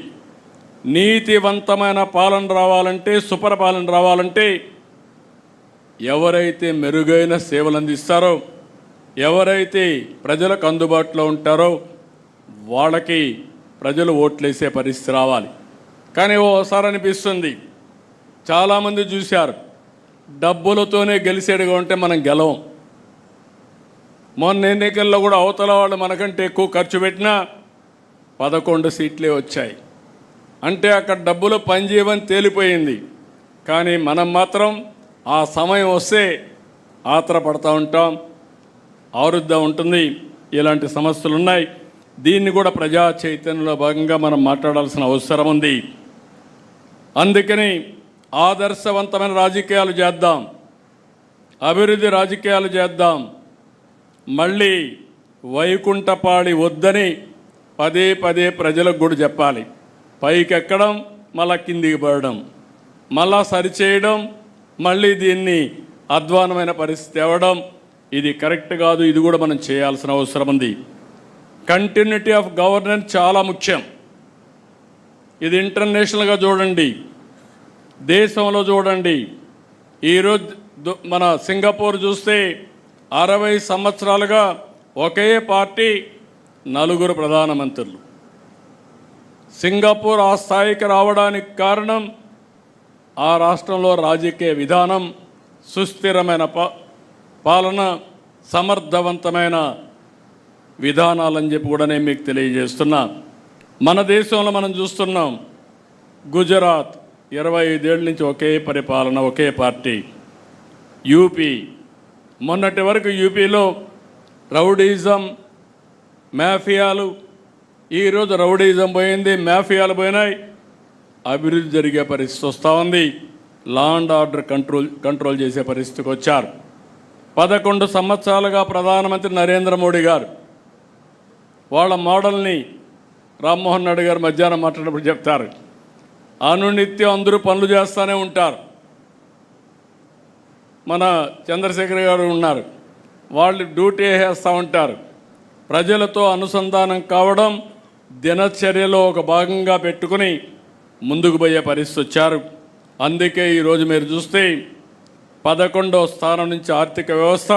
నీతివంతమైన పాలన రావాలంటే, సుపరిపాలన రావాలంటే ఎవరైతే మెరుగైన సేవలు అందిస్తారో, ఎవరైతే ప్రజలకు అందుబాటులో ఉంటారో వాళ్ళకి ప్రజలు ఓట్లేసే పరిస్థితి రావాలి. కానీ ఓసారి అనిపిస్తుంది, చాలామంది చూశారు, డబ్బులతోనే గెలిచేడుగా ఉంటే మనం గెలవం. మొన్న ఎన్నికల్లో కూడా అవతల వాళ్ళు మనకంటే ఎక్కువ ఖర్చు పెట్టినా 11 సీట్లే వచ్చాయి. అంటే అక్కడ డబ్బులు పనిచేయమని తేలిపోయింది. కానీ మనం మాత్రం ఆ సమయం వస్తే ఆత్రపడతా ఉంటాం, ఆరుద్దా ఉంటుంది. ఇలాంటి సమస్యలు ఉన్నాయి. దీన్ని కూడా ప్రజా చైతన్యంలో భాగంగా మనం మాట్లాడాల్సిన అవసరం ఉంది. అందుకని ఆదర్శవంతమైన రాజకీయాలు చేద్దాం, అభివృద్ధి రాజకీయాలు చేద్దాం. మళ్ళీ వైకుంఠపాడి వద్దని పదే పదే ప్రజలకు కూడా చెప్పాలి. పైకి ఎక్కడం, మళ్ళా కిందికి పడడం, మళ్ళా సరిచేయడం, మళ్ళీ దీన్ని అధ్వానమైన పరిస్థితి తేవడం, ఇది కరెక్ట్ కాదు. ఇది కూడా మనం చేయాల్సిన అవసరం ఉంది. కంటిన్యూటీ ఆఫ్ గవర్నెన్స్ చాలా ముఖ్యం. ఇది ఇంటర్నేషనల్గా చూడండి, దేశంలో చూడండి. ఈరోజు మన సింగపూర్ చూస్తే 60 సంవత్సరాలుగా ఒకే పార్టీ 4 ప్రధానమంత్రులు. సింగపూర్ ఆ స్థాయికి రావడానికి కారణం ఆ రాష్ట్రంలో రాజకీయ విధానం, సుస్థిరమైన పాలన, సమర్థవంతమైన విధానాలని చెప్పి కూడా నేను మీకు తెలియజేస్తున్నా. మన దేశంలో మనం చూస్తున్నాం, గుజరాత్ 25 ఏళ్ళ నుంచి ఒకే పరిపాలన, ఒకే పార్టీ. యూపీ మొన్నటి వరకు యూపీలో రౌడీజం, మాఫియాలు, ఈరోజు రౌడీజం పోయింది, మాఫియాలు పోయినాయి, అభివృద్ధి జరిగే పరిస్థితి వస్తూ ఉంది. లా అండ్ ఆర్డర్ కంట్రోల్ చేసే పరిస్థితికి వచ్చారు. 11 సంవత్సరాలుగా ప్రధానమంత్రి నరేంద్ర మోడీ గారు వాళ్ళ మోడల్ని రామ్మోహన్ నాయుడు గారు మధ్యాహ్నం మాట్లాడినప్పుడు చెప్తారు, అనునిత్యం అందరూ పనులు చేస్తూనే ఉంటారు. మన చంద్రశేఖర్ గారు ఉన్నారు, వాళ్ళు డ్యూటీ వేస్తూ ఉంటారు. ప్రజలతో అనుసంధానం కావడం దినచర్యలో ఒక భాగంగా పెట్టుకుని ముందుకు పోయే పరిస్థితి వచ్చారు. అందుకే ఈరోజు మీరు చూస్తే 11వ స్థానం నుంచి ఆర్థిక వ్యవస్థ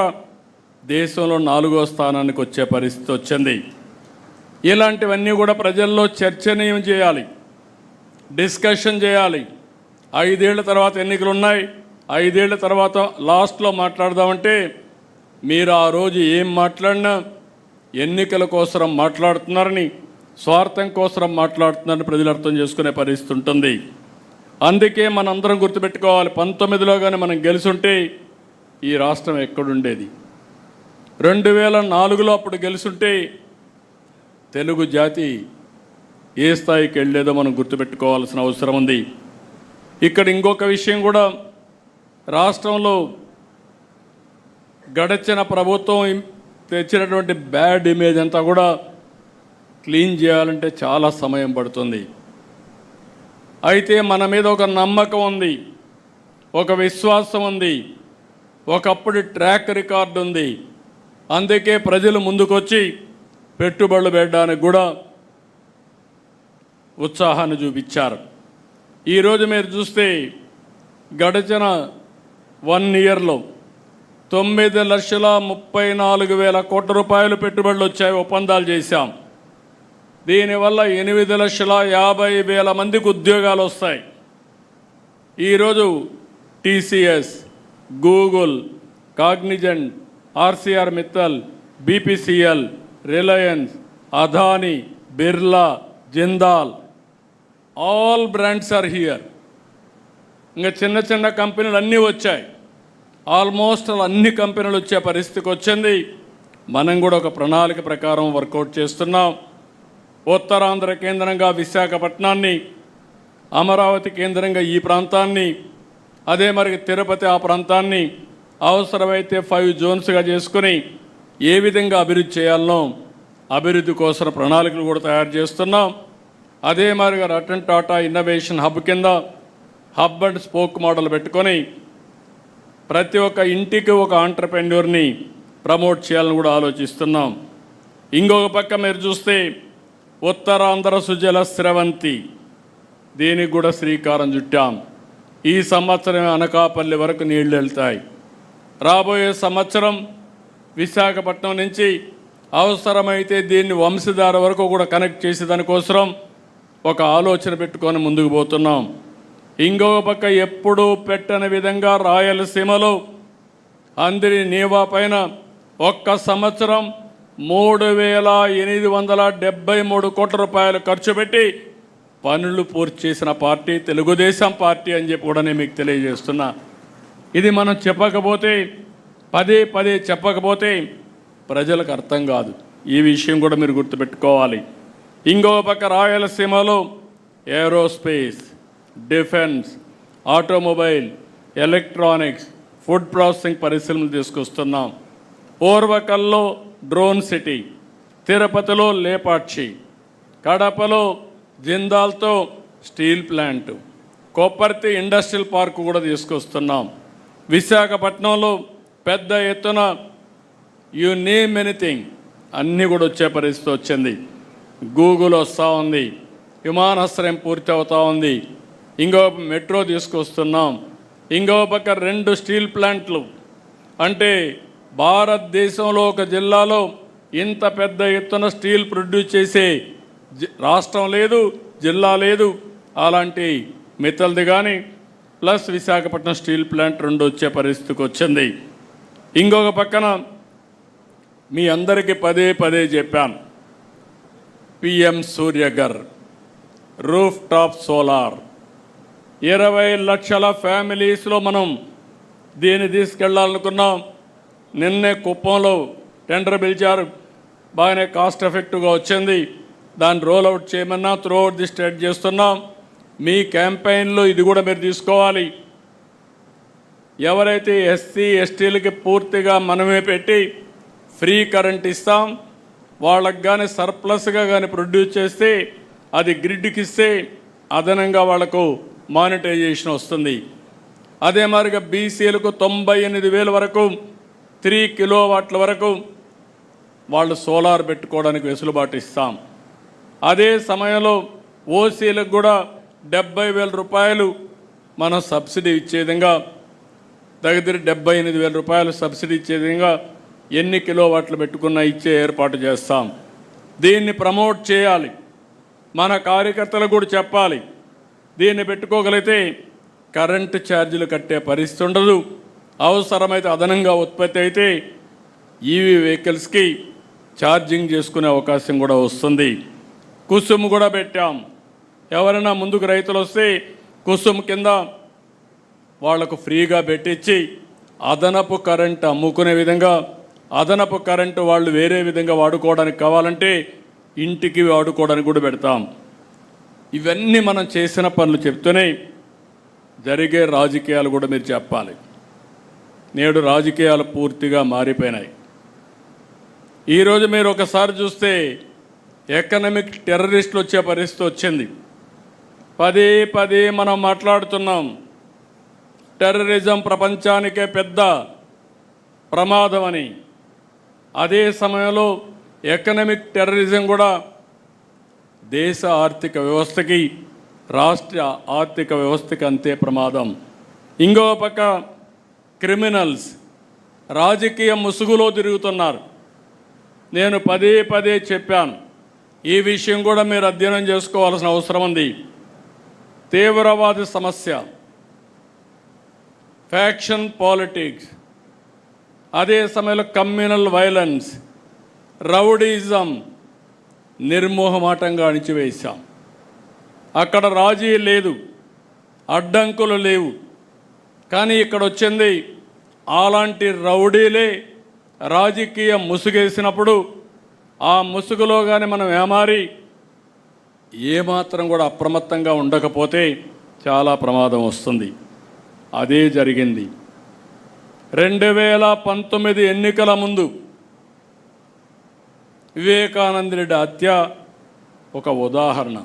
దేశంలో 4వ స్థానానికి వచ్చే పరిస్థితి వచ్చింది. ఇలాంటివన్నీ కూడా ప్రజల్లో చర్చనీయం చేయాలి, డిస్కషన్ చేయాలి. 5 ఏళ్ల తర్వాత ఎన్నికలు ఉన్నాయి, 5 ఏళ్ల తర్వాత లాస్ట్లో మాట్లాడదామంటే మీరు ఆ రోజు ఏం మాట్లాడినా ఎన్నికల కోసం మాట్లాడుతున్నారని, స్వార్థం కోసం మాట్లాడుతున్నారని ప్రజలు అర్థం చేసుకునే పరిస్థితి ఉంటుంది. అందుకే మనందరం గుర్తుపెట్టుకోవాలి, 19లో కానీ మనం గెలుసుంటే ఈ రాష్ట్రం ఎక్కడుండేది. 2004లో అప్పుడు గెలుసుంటే తెలుగు జాతి ఏ స్థాయికి వెళ్ళేదో మనం గుర్తుపెట్టుకోవాల్సిన అవసరం ఉంది. ఇక్కడ ఇంకొక విషయం కూడా, రాష్ట్రంలో గడిచిన ప్రభుత్వం తెచ్చినటువంటి బ్యాడ్ ఇమేజ్ అంతా కూడా క్లీన్ చేయాలంటే చాలా సమయం పడుతుంది. అయితే మన మీద ఒక నమ్మకం ఉంది, ఒక విశ్వాసం ఉంది, ఒకప్పుడు ట్రాక్ రికార్డు ఉంది. అందుకే ప్రజలు ముందుకొచ్చి పెట్టుబడులు పెట్టడానికి కూడా ఉత్సాహాన్ని చూపించారు. ఈరోజు మీరు చూస్తే గడిచిన 1 ఇయర్లో 9,34,000 కోట్ల రూపాయలు పెట్టుబడులు వచ్చాయి, ఒప్పందాలు చేశాం. దీనివల్ల 8,50,000 మందికి ఉద్యోగాలు వస్తాయి. ఈరోజు TCS, Google, Cognizant, Arcelor Mittal, BPCL, Reliance, Adani, Birla, Jindal, all brands are here. ఇంకా చిన్న చిన్న కంపెనీలు అన్నీ వచ్చాయి. ఆల్మోస్ట్ అన్ని కంపెనీలు వచ్చే పరిస్థితికి వచ్చింది. మనం కూడా ఒక ప్రణాళిక ప్రకారం వర్కౌట్ చేస్తున్నాం. ఉత్తరాంధ్ర కేంద్రంగా విశాఖపట్నాన్ని, అమరావతి కేంద్రంగా ఈ ప్రాంతాన్ని, అదే మరి తిరుపతి ఆ ప్రాంతాన్ని అవసరమైతే 5 జోన్స్గా చేసుకుని ఏ విధంగా అభివృద్ధి చేయాలనో అభివృద్ధి కోసం ప్రణాళికలు కూడా తయారు చేస్తున్నాం. అదే మరిగా రతన్ టాటా ఇన్నోవేషన్ హబ్ కింద హబ్ అండ్ స్పోక్ మోడల్ పెట్టుకొని ప్రతి ఒక్క ఇంటికి ఒక ఆంటర్ప్రెన్యూర్ని ప్రమోట్ చేయాలని కూడా ఆలోచిస్తున్నాం. ఇంకొక పక్క మీరు చూస్తే ఉత్తరాంధ్ర సుజల స్రవంతి, దీనికి కూడా శ్రీకారం చుట్టాం. ఈ సంవత్సరం అనకాపల్లి వరకు నీళ్లు వెళ్తాయి. రాబోయే సంవత్సరం విశాఖపట్నం నుంచి అవసరమైతే దీన్ని వంశధార వరకు కూడా కనెక్ట్ చేసే దానికోసం ఒక ఆలోచన పెట్టుకొని ముందుకు పోతున్నాం. ఇంకొక పక్క ఎప్పుడూ పెట్టని విధంగా రాయలసీమలో అందరి నీవా పైన ఒక్క సంవత్సరం 3,873 కోట్ల రూపాయలు ఖర్చు పెట్టి పనులు పూర్తి చేసిన పార్టీ తెలుగుదేశం పార్టీ అని చెప్పి కూడా నేను మీకు తెలియజేస్తున్నా. ఇది మనం చెప్పకపోతే పదే పదే చెప్పకపోతే ప్రజలకు అర్థం కాదు. ఈ విషయం కూడా మీరు గుర్తుపెట్టుకోవాలి. ఇంకో పక్క రాయలసీమలో aerospace, defence, automobile, electronics, food processing పరిశ్రమలు తీసుకొస్తున్నాం. ఓర్వకల్లో డ్రోన్ సిటీ, తిరుపతిలో లేపాక్షి, కడపలో జిందాల్తో steel plant, Kopparthi industrial park కూడా తీసుకొస్తున్నాం. విశాఖపట్నంలో పెద్ద ఎత్తున యు నేమ్ ఎనీథింగ్ అన్నీ కూడా వచ్చే పరిస్థితి వచ్చింది. గూగుల్ వస్తూ ఉంది, విమానాశ్రయం పూర్తి అవుతూ ఉంది, ఇంకో మెట్రో తీసుకొస్తున్నాం. ఇంకో పక్క 2 స్టీల్ ప్లాంట్లు. అంటే భారతదేశంలో ఒక జిల్లాలో ఇంత పెద్ద ఎత్తున స్టీల్ ప్రొడ్యూస్ చేసే రాష్ట్రం లేదు, జిల్లా లేదు. అలాంటి మిత్తల్ది కానీ ప్లస్ విశాఖపట్నం స్టీల్ ప్లాంట్ 2 వచ్చే పరిస్థితికి వచ్చింది. ఇంకొక పక్కన మీ అందరికీ పదే పదే చెప్పాను, PM Surya Ghar roof top solar 20 లక్షల ఫ్యామిలీస్లో మనం దీన్ని తీసుకెళ్లాలనుకున్నాం. నిన్నే కుప్పంలో టెండర్ పిలిచారు, బాగానే కాస్ట్ ఎఫెక్టివ్గా వచ్చింది. దాన్ని రోల్ అవుట్ చేయమన్నా త్రూ అవుట్ ది స్టేట్ చేస్తున్నాం. మీ క్యాంపెయిన్లో ఇది కూడా మీరు తీసుకోవాలి. ఎవరైతే ఎస్సీ ఎస్టీలకి పూర్తిగా మనమే పెట్టి ఫ్రీ కరెంట్ ఇస్తాం, వాళ్ళకి కానీ సర్ప్లస్గా కానీ ప్రొడ్యూస్ చేస్తే అది గ్రిడ్కి ఇస్తే అదనంగా వాళ్లకు మానిటైజేషన్ వస్తుంది. అదే మాదిరిగా బీసీలకు 98,000 వరకు 3 కిలోవాట్ల వరకు వాళ్ళు సోలార్ పెట్టుకోవడానికి వెసులుబాటు ఇస్తాం. అదే సమయంలో ఓసీలకు కూడా 70,000 రూపాయలు మనం సబ్సిడీ ఇచ్చే విధంగా, దగ్గర 78,000 రూపాయలు సబ్సిడీ ఇచ్చే విధంగా ఎన్ని కిలోవాట్లు పెట్టుకున్నా ఇచ్చే ఏర్పాటు చేస్తాం. దీన్ని ప్రమోట్ చేయాలి, మన కార్యకర్తలకు కూడా చెప్పాలి. దీన్ని పెట్టుకోగలిగితే కరెంటు ఛార్జీలు కట్టే పరిస్థితి ఉండదు. అవసరమైతే అదనంగా ఉత్పత్తి అయితే ఈవీ వెహికల్స్కి ఛార్జింగ్ చేసుకునే అవకాశం కూడా వస్తుంది. కుసుమ్ కూడా పెట్టాం. ఎవరైనా ముందుకు రైతులు వస్తే కుసుమ్ కింద వాళ్లకు ఫ్రీగా పెట్టించి అదనపు కరెంటు అమ్ముకునే విధంగా, అదనపు కరెంటు వాళ్ళు వేరే విధంగా వాడుకోవడానికి కావాలంటే ఇంటికి వాడుకోవడానికి కూడా పెడతాం. ఇవన్నీ మనం చేసిన పనులు చెప్తూనే జరిగే రాజకీయాలు కూడా మీరు చెప్పాలి. నేడు రాజకీయాలు పూర్తిగా మారిపోయినాయి. ఈరోజు మీరు ఒకసారి చూస్తే ఎకనామిక్ టెర్రరిస్టులు వచ్చే పరిస్థితి వచ్చింది. పదే పదే మనం మాట్లాడుతున్నాం, టెర్రరిజం ప్రపంచానికే పెద్ద ప్రమాదం అని. అదే సమయంలో ఎకనామిక్ టెర్రరిజం కూడా దేశ ఆర్థిక వ్యవస్థకి, రాష్ట్ర ఆర్థిక వ్యవస్థకి అంతే ప్రమాదం. ఇంకో పక్క క్రిమినల్స్ రాజకీయ ముసుగులో తిరుగుతున్నారు. నేను పదే పదే చెప్పాను, ఈ విషయం కూడా మీరు అధ్యయనం చేసుకోవాల్సిన అవసరం ఉంది. తీవ్రవాద సమస్య, ఫ్యాక్షన్ పాలిటిక్స్, అదే సమయంలో కమ్యూనల్ వైలెన్స్, రౌడీజం నిర్మోహమాటంగా అణిచివేశాం. అక్కడ రాజీ లేదు, అడ్డంకులు లేవు. కానీ ఇక్కడ వచ్చింది అలాంటి రౌడీలే రాజకీయ ముసుగేసినప్పుడు ఆ ముసుగులో కానీ మనం ఏమారి ఏమాత్రం కూడా అప్రమత్తంగా ఉండకపోతే చాలా ప్రమాదం వస్తుంది. అదే జరిగింది. 2019 ఎన్నికల ముందు వివేకానంద రెడ్డి హత్య ఒక ఉదాహరణ.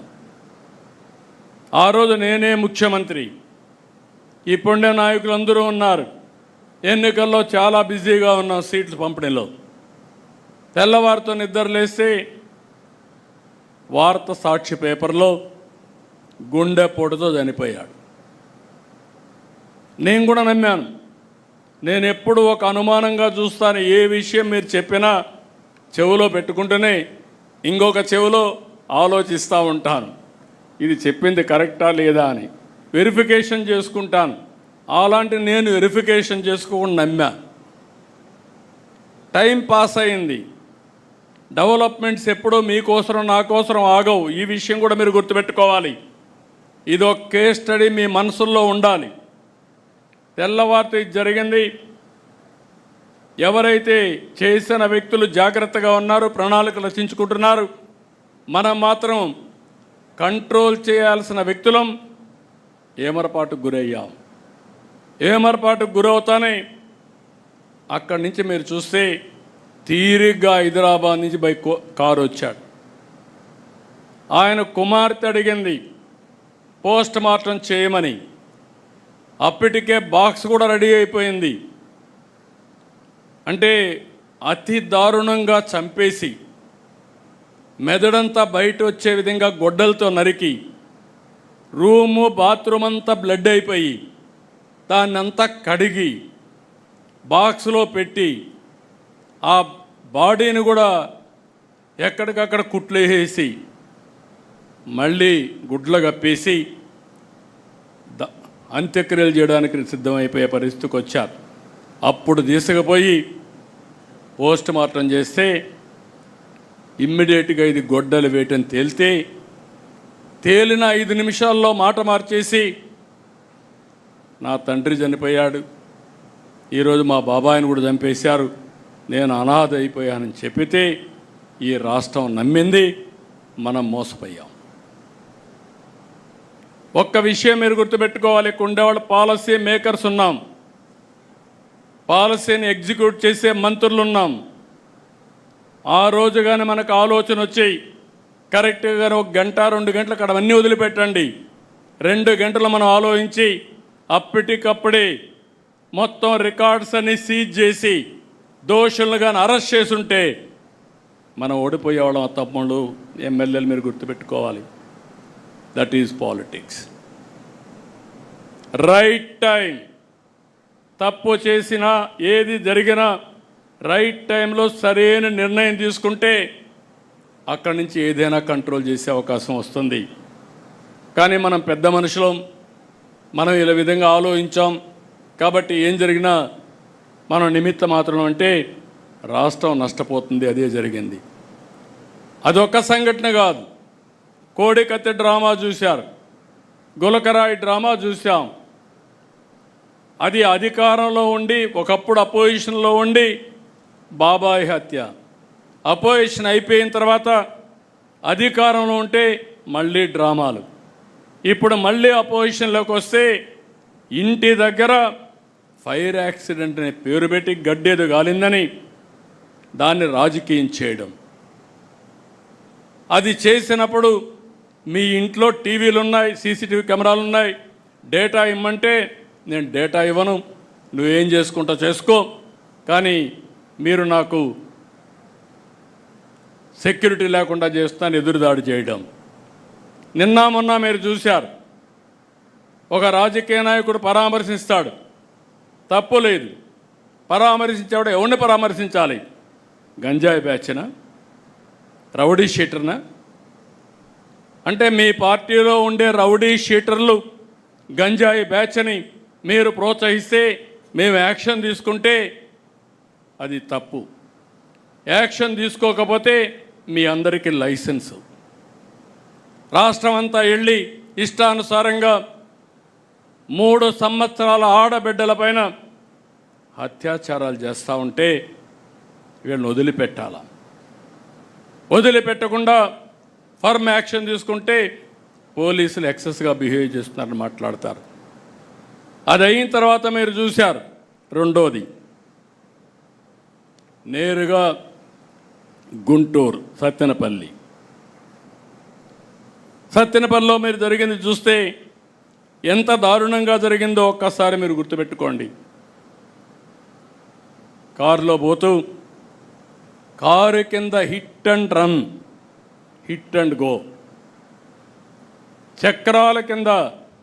ఆ రోజు నేనే ముఖ్యమంత్రి, ఇప్పుడే నాయకులు అందరూ ఉన్నారు. ఎన్నికల్లో చాలా బిజీగా ఉన్నాం సీట్ల పంపిణీలో. తెల్లవారితో నిద్రలేస్తే వార్త సాక్షి పేపర్లో గుండెపోటుతో చనిపోయాడు. నేను కూడా నమ్మాను. నేను ఎప్పుడు ఒక అనుమానంగా చూస్తాను. ఏ విషయం మీరు చెప్పినా చెవిలో పెట్టుకుంటూనే ఇంకొక చెవిలో ఆలోచిస్తూ ఉంటాను, ఇది చెప్పింది కరెక్టా లేదా అని వెరిఫికేషన్ చేసుకుంటాను. అలాంటి నేను వెరిఫికేషన్ చేసుకోకుండా నమ్మా. టైం పాస్ అయింది. డెవలప్మెంట్స్ ఎప్పుడో మీకోసం నా కోసం ఆగవు. ఈ విషయం కూడా మీరు గుర్తుపెట్టుకోవాలి. ఇది ఒక కేస్ స్టడీ మీ మనసుల్లో ఉండాలి. తెల్లవారితో ఇది జరిగింది. ఎవరైతే చేసిన వ్యక్తులు జాగ్రత్తగా ఉన్నారు, ప్రణాళికలు రచించుకుంటున్నారు, మనం మాత్రం కంట్రోల్ చేయాల్సిన వ్యక్తులం ఏమరపాటుకు గురయ్యాం. ఏమరపాటుకు గురవుతానే అక్కడి నుంచి మీరు చూస్తే తీరిగ్గా హైదరాబాద్ నుంచి కారు వచ్చాడు. ఆయన కుమార్తె అడిగింది పోస్ట్ మార్టం చేయమని. అప్పటికే బాక్స్ కూడా రెడీ అయిపోయింది. అంటే అతి దారుణంగా చంపేసి మెదడంతా బయట వచ్చే విధంగా గొడ్డలతో నరికి రూము బాత్రూమ్ అంతా బ్లడ్ అయిపోయి దాన్నంతా కడిగి బాక్స్లో పెట్టి ఆ బాడీని కూడా ఎక్కడికక్కడ కుట్లేసి మళ్ళీ గుడ్ల కప్పేసి అంత్యక్రియలు చేయడానికి సిద్ధమైపోయే పరిస్థితికి వచ్చారు. అప్పుడు తీసుకుపోయి పోస్ట్ మార్టం చేస్తే ఇమ్మీడియట్గా ఇది గొడ్డలు వేయటం తేలిన 5 నిమిషాల్లో మాట మార్చేసి నా తండ్రి చనిపోయాడు, ఈరోజు మా బాబాయిని కూడా చంపేశారు, నేను అనాథ అయిపోయానని చెప్పితే ఈ రాష్ట్రం నమ్మింది. మనం మోసపోయాం. ఒక్క విషయం మీరు గుర్తుపెట్టుకోవాలి. ఉండేవాళ్ళు పాలసీ మేకర్స్ ఉన్నాం, పాలసీని ఎగ్జిక్యూట్ చేసే మంత్రులు ఉన్నాం. ఆ రోజు కానీ మనకు ఆలోచన వచ్చాయి కరెక్ట్గా 1 గంట 2 గంటలు అక్కడ అన్నీ వదిలిపెట్టండి, 2 గంటలు మనం ఆలోచించి అప్పటికప్పుడే మొత్తం రికార్డ్స్ అన్ని సీజ్ చేసి దోషులను కానీ అరెస్ట్ చేసుంటే మనం ఓడిపోయేవాళ్ళం. తమ్ముళ్ళు ఎమ్మెల్యేలు మీరు గుర్తుపెట్టుకోవాలి. That is politics. Right time. తప్పు చేసినా ఏది జరిగినా రైట్ టైంలో సరైన నిర్ణయం తీసుకుంటే అక్కడి నుంచి ఏదైనా కంట్రోల్ చేసే అవకాశం వస్తుంది. కానీ మనం పెద్ద మనుషులం, మనం ఇలా విధంగా ఆలోచించాం కాబట్టి ఏం జరిగినా మనం నిమిత్త మాత్రం అంటే రాష్ట్రం నష్టపోతుంది. అదే జరిగింది. అదొక్క సంఘటన కాదు. కోడికత్తి డ్రామా చూశారు, గులకరాయి డ్రామా చూసాం. అది అధికారంలో ఉండి ఒకప్పుడు అపోజిషన్లో ఉండి బాబాయ్ హత్య, అపోజిషన్ అయిపోయిన తర్వాత అధికారంలో ఉంటే మళ్ళీ డ్రామాలు. ఇప్పుడు మళ్ళీ అపోజిషన్లోకి వస్తే ఇంటి దగ్గర ఫైర్ యాక్సిడెంట్ అనే పేరు పెట్టి గడ్డేదు గాలిందని దాన్ని రాజకీయం చేయడం. అది చేసినప్పుడు మీ ఇంట్లో టీవీలు ఉన్నాయి, సీసీటీవీ కెమెరాలు ఉన్నాయి, డేటా ఇమ్మంటే నేను డేటా ఇవ్వను, నువ్వేం చేసుకుంటా చేసుకో, కానీ మీరు నాకు సెక్యూరిటీ లేకుండా చేస్తాను ఎదురుదాడి చేయడం. నిన్న మొన్న మీరు చూశారు, ఒక రాజకీయ నాయకుడు పరామర్శిస్తాడు, తప్పు లేదు, పరామర్శించేవాడు ఎవరిని పరామర్శించాలి? గంజాయి బ్యాచ్నా, రౌడీ షీటర్నా? అంటే మీ పార్టీలో ఉండే రౌడీ షీటర్లు గంజాయి బ్యాచ్ని మీరు ప్రోత్సహిస్తే మేము యాక్షన్ తీసుకుంటే అది తప్పు. యాక్షన్ తీసుకోకపోతే మీ అందరికీ లైసెన్సు. రాష్ట్రం అంతా వెళ్ళి ఇష్టానుసారంగా 3 సంవత్సరాల ఆడబిడ్డలపైన అత్యాచారాలు చేస్తూ ఉంటే వీళ్ళని వదిలిపెట్టాల. వదిలిపెట్టకుండా ఫర్మ్ యాక్షన్ తీసుకుంటే పోలీసులు ఎక్సెస్గా బిహేవ్ చేస్తున్నారని మాట్లాడతారు. అది అయిన తర్వాత మీరు చూశారు. రెండోది నేరుగా గుంటూరు సత్తెనపల్లిలో మీరు జరిగింది చూస్తే ఎంత దారుణంగా జరిగిందో ఒక్కసారి మీరు గుర్తుపెట్టుకోండి. కారులో పోతూ కారు కింద హిట్ అండ్ గో, చక్రాల కింద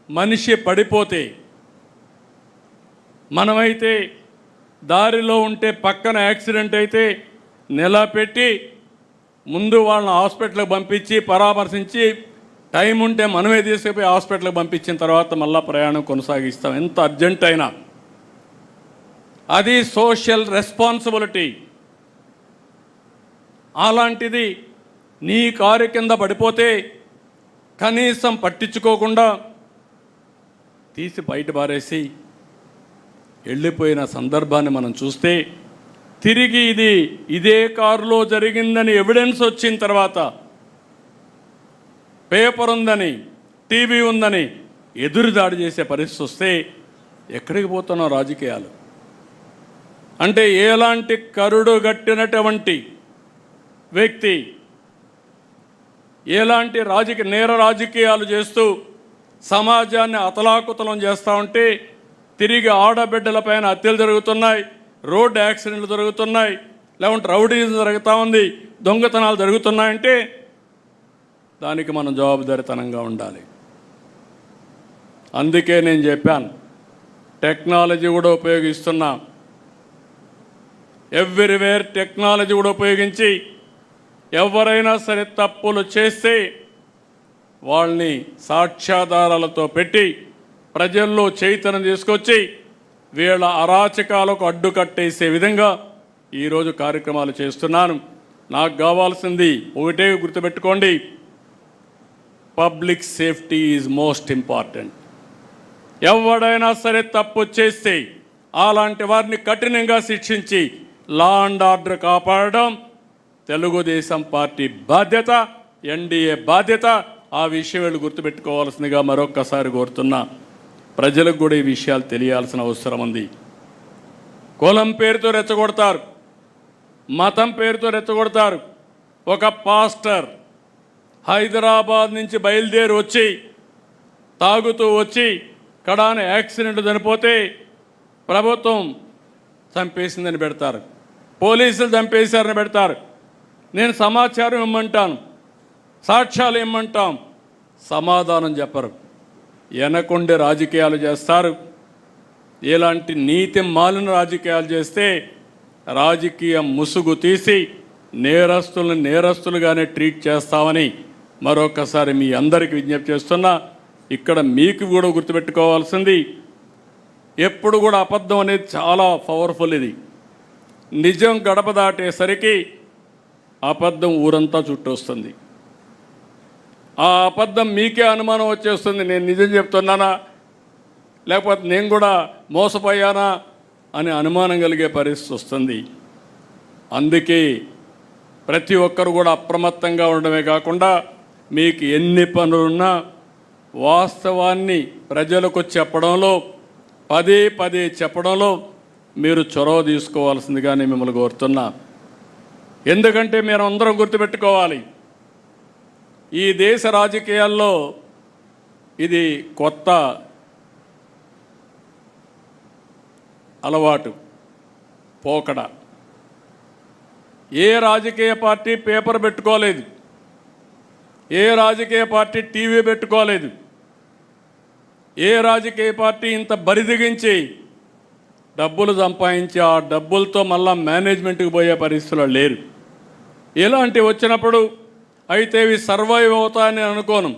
మనిషి పడిపోతే మనమైతే దారిలో ఉంటే పక్కన యాక్సిడెంట్ అయితే నిలబెట్టి ముందు వాళ్ళని హాస్పిటల్కి పంపించి పరామర్శించి టైం ఉంటే మనమే తీసుకుపోయి హాస్పిటల్కి పంపించిన తర్వాత మళ్ళీ ప్రయాణం కొనసాగిస్తాం, ఎంత అర్జెంట్ అయినా. అది సోషల్ రెస్పాన్సిబిలిటీ. అలాంటిది నీ కారు కింద పడిపోతే కనీసం పట్టించుకోకుండా తీసి బయట పారేసి వెళ్ళిపోయిన సందర్భాన్ని మనం చూస్తే, తిరిగి ఇదే కారులో జరిగిందని ఎవిడెన్స్ వచ్చిన తర్వాత, పేపర్ ఉందని టీవీ ఉందని ఎదురుదాడి చేసే పరిస్థితి వస్తే ఎక్కడికి పోతున్నాం రాజకీయాలు? అంటే ఎలాంటి కరుడు గట్టినటువంటి వ్యక్తి ఎలాంటి నేర రాజకీయాలు చేస్తూ సమాజాన్ని అతలాకుతలం చేస్తూ ఉంటే తిరిగి ఆడబిడ్డలపైన హత్యలు జరుగుతున్నాయి, రోడ్డు యాక్సిడెంట్లు జరుగుతున్నాయి, లేకుంటే రౌడీజం జరుగుతూ ఉంది, దొంగతనాలు జరుగుతున్నాయంటే దానికి మనం జవాబుదారీతనంగా ఉండాలి. అందుకే నేను చెప్పాను, టెక్నాలజీ కూడా ఉపయోగిస్తున్నాం. ఎవ్రీవేర్ టెక్నాలజీ కూడా ఉపయోగించి ఎవరైనా సరే తప్పులు చేస్తే వాళ్ళని సాక్ష్యాధారాలతో పెట్టి ప్రజల్లో చైతన్యం తీసుకొచ్చి వీళ్ళ అరాచకాలకు అడ్డుకట్టేసే విధంగా ఈరోజు కార్యక్రమాలు చేస్తున్నాను. నాకు కావాల్సింది ఒకటే గుర్తుపెట్టుకోండి, public safety is most important. ఎవడైనా సరే తప్పు చేస్తే అలాంటి వారిని కఠినంగా శిక్షించి లా అండ్ ఆర్డర్ కాపాడడం తెలుగుదేశం పార్టీ బాధ్యత, ఎన్డీఏ బాధ్యత. ఆ విషయం వీళ్ళు గుర్తుపెట్టుకోవాల్సిందిగా మరొక్కసారి కోరుతున్నా. ప్రజలకు కూడా ఈ విషయాలు తెలియాల్సిన అవసరం ఉంది. కులం పేరుతో రెచ్చగొడతారు, మతం పేరుతో రెచ్చగొడతారు. ఒక పాస్టర్ హైదరాబాద్ నుంచి బయలుదేరి వచ్చి తాగుతూ వచ్చి కడాన యాక్సిడెంట్ చనిపోతే ప్రభుత్వం చంపేసిందని పెడతారు, పోలీసులు చంపేశారని పెడతారు. నేను సమాచారం ఇమ్మంటాను, సాక్ష్యాలు ఇమ్మంటాం, సమాధానం చెప్పరు. వెనకుండే రాజకీయాలు చేస్తారు. ఇలాంటి నీతి మాలిన రాజకీయాలు చేస్తే రాజకీయ ముసుగు తీసి నేరస్తులను నేరస్తులుగానే ట్రీట్ చేస్తామని మరొకసారి మీ అందరికీ విజ్ఞప్తి చేస్తున్నా. ఇక్కడ మీకు కూడా గుర్తుపెట్టుకోవాల్సింది, ఎప్పుడు కూడా అబద్ధం అనేది చాలా పవర్ఫుల్. ఇది నిజం గడప దాటేసరికి అబద్ధం ఊరంతా చుట్టొస్తుంది. ఆ అబద్ధం మీకే అనుమానం వచ్చేస్తుంది, నేను నిజం చెప్తున్నానా లేకపోతే నేను కూడా మోసపోయానా అని అనుమానం కలిగే పరిస్థితి వస్తుంది. అందుకే ప్రతి ఒక్కరు కూడా అప్రమత్తంగా ఉండడమే కాకుండా మీకు ఎన్ని పనులున్నా వాస్తవాన్ని ప్రజలకు చెప్పడంలో, పదే పదే చెప్పడంలో మీరు చొరవ తీసుకోవాల్సిందిగా నేను మిమ్మల్ని కోరుతున్నా. ఎందుకంటే మీరు అందరం గుర్తుపెట్టుకోవాలి, ఈ దేశ రాజకీయాల్లో ఇది కొత్త అలవాటు, పోకడ. ఏ రాజకీయ పార్టీ పేపర్ పెట్టుకోలేదు, ఏ రాజకీయ పార్టీ టీవీ పెట్టుకోలేదు, ఏ రాజకీయ పార్టీ ఇంత బరిదిగించి డబ్బులు సంపాదించి ఆ డబ్బులతో మళ్ళా మేనేజ్మెంట్కి పోయే పరిస్థితుల్లో లేరు. ఇలాంటివి వచ్చినప్పుడు అయితే ఇవి సర్వైవ్ అవుతాయని అనుకోను.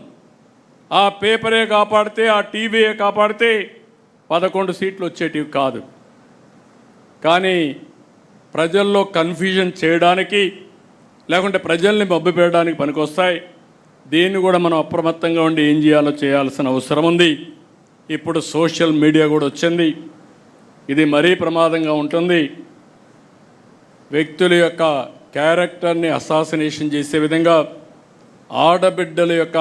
ఆ పేపరే కాపాడితే, ఆ టీవీయే కాపాడితే 11 సీట్లు వచ్చేటివి కాదు. కానీ ప్రజల్లో కన్ఫ్యూజన్ చేయడానికి, లేకుంటే ప్రజల్ని మభ్యపెట్టడానికి పనికొస్తాయి. దీన్ని కూడా మనం అప్రమత్తంగా ఉండి ఏం చేయాలో చేయాల్సిన అవసరం ఉంది. ఇప్పుడు సోషల్ మీడియా కూడా వచ్చింది, ఇది మరీ ప్రమాదంగా ఉంటుంది. వ్యక్తుల యొక్క క్యారెక్టర్ని అసాసినేషన్ చేసే విధంగా ఆడబిడ్డల యొక్క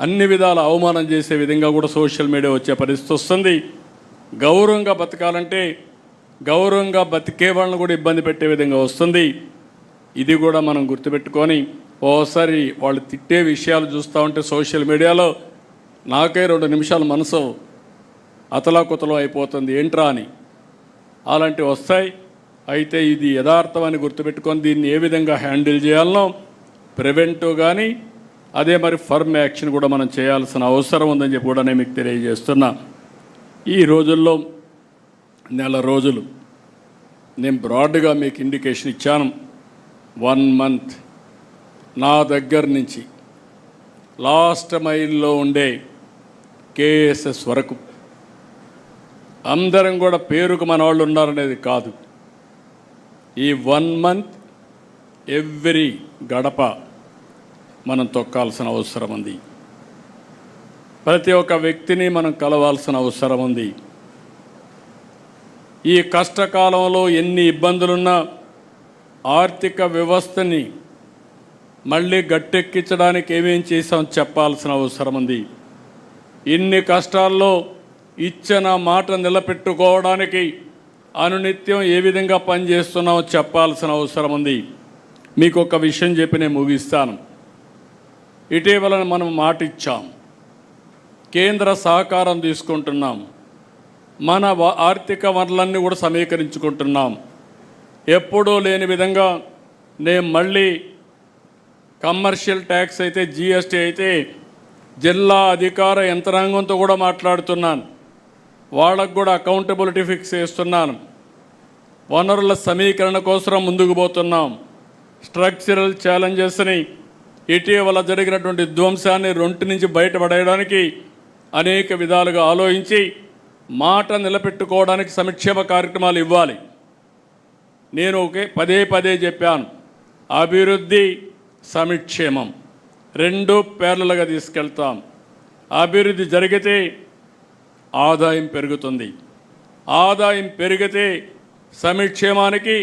అన్ని విధాల అవమానం చేసే విధంగా కూడా సోషల్ మీడియా వచ్చే పరిస్థితి వస్తుంది. గౌరవంగా బతకాలంటే గౌరవంగా బతికే వాళ్ళని కూడా ఇబ్బంది పెట్టే విధంగా వస్తుంది. ఇది కూడా మనం గుర్తుపెట్టుకొని ఓసారి వాళ్ళు తిట్టే విషయాలు చూస్తూ ఉంటే సోషల్ మీడియాలో నాకే 2 నిమిషాలు మనసు అతలాకుతలం అయిపోతుంది, ఏంట్రా అని. అలాంటివి వస్తాయి. అయితే ఇది యథార్థం అని గుర్తుపెట్టుకొని దీన్ని ఏ విధంగా హ్యాండిల్ చేయాలనో ప్రివెంటివ్ కానీ అదే మరి ఫర్మ్ యాక్షన్ కూడా మనం చేయాల్సిన అవసరం ఉందని చెప్పి కూడా నేను మీకు తెలియజేస్తున్నా. ఈ రోజుల్లో నెల రోజులు నేను బ్రాడ్గా మీకు ఇండికేషన్ ఇచ్చాను. 1 మంత్ నా దగ్గర నుంచి లాస్ట్ మైల్లో ఉండే కేఎస్ఎస్ వరకు అందరం కూడా పేరుకు మన వాళ్ళు ఉన్నారనేది కాదు. ఈ 1 మంత్ ఎవ్రీ గడప మనం తొక్కాల్సిన అవసరం ఉంది. ప్రతి ఒక్క వ్యక్తిని మనం కలవాల్సిన అవసరం ఉంది. ఈ కష్టకాలంలో ఎన్ని ఇబ్బందులున్నా ఆర్థిక వ్యవస్థని మళ్ళీ గట్టెక్కించడానికి ఏమేం చేసాం చెప్పాల్సిన అవసరం ఉంది. ఇన్ని కష్టాల్లో ఇచ్చిన మాట నిలబెట్టుకోవడానికి అనునిత్యం ఏ విధంగా పనిచేస్తున్నామో చెప్పాల్సిన అవసరం ఉంది. మీకు ఒక విషయం చెప్పి నేను ముగిస్తాను. ఇటీవల మనం మాట ఇచ్చాం, కేంద్ర సహకారం తీసుకుంటున్నాం, మన ఆర్థిక వనరులన్నీ కూడా సమీకరించుకుంటున్నాం. ఎప్పుడూ లేని విధంగా నేను మళ్ళీ కమర్షియల్ ట్యాక్స్ అయితే జిఎస్టీ అయితే జిల్లా అధికార యంత్రాంగంతో కూడా మాట్లాడుతున్నాను. వాళ్ళకు కూడా అకౌంటబిలిటీ ఫిక్స్ చేస్తున్నాను. వనరుల సమీకరణ కోసం ముందుకు పోతున్నాం. స్ట్రక్చరల్ ఛాలెంజెస్ని ఇటీవల జరిగినటువంటి ధ్వంసాన్ని 2 నుంచి బయటపడేయడానికి అనేక విధాలుగా ఆలోచించి మాట నిలబెట్టుకోవడానికి సంక్షేమ కార్యక్రమాలు ఇవ్వాలి. నేను పదే చెప్పాను, అభివృద్ధి సంక్షేమం 2 ప్యారలల్గా తీసుకెళ్తాం. అభివృద్ధి జరిగితే ఆదాయం పెరుగుతుంది, ఆదాయం పెరిగితే సంక్షేమానికి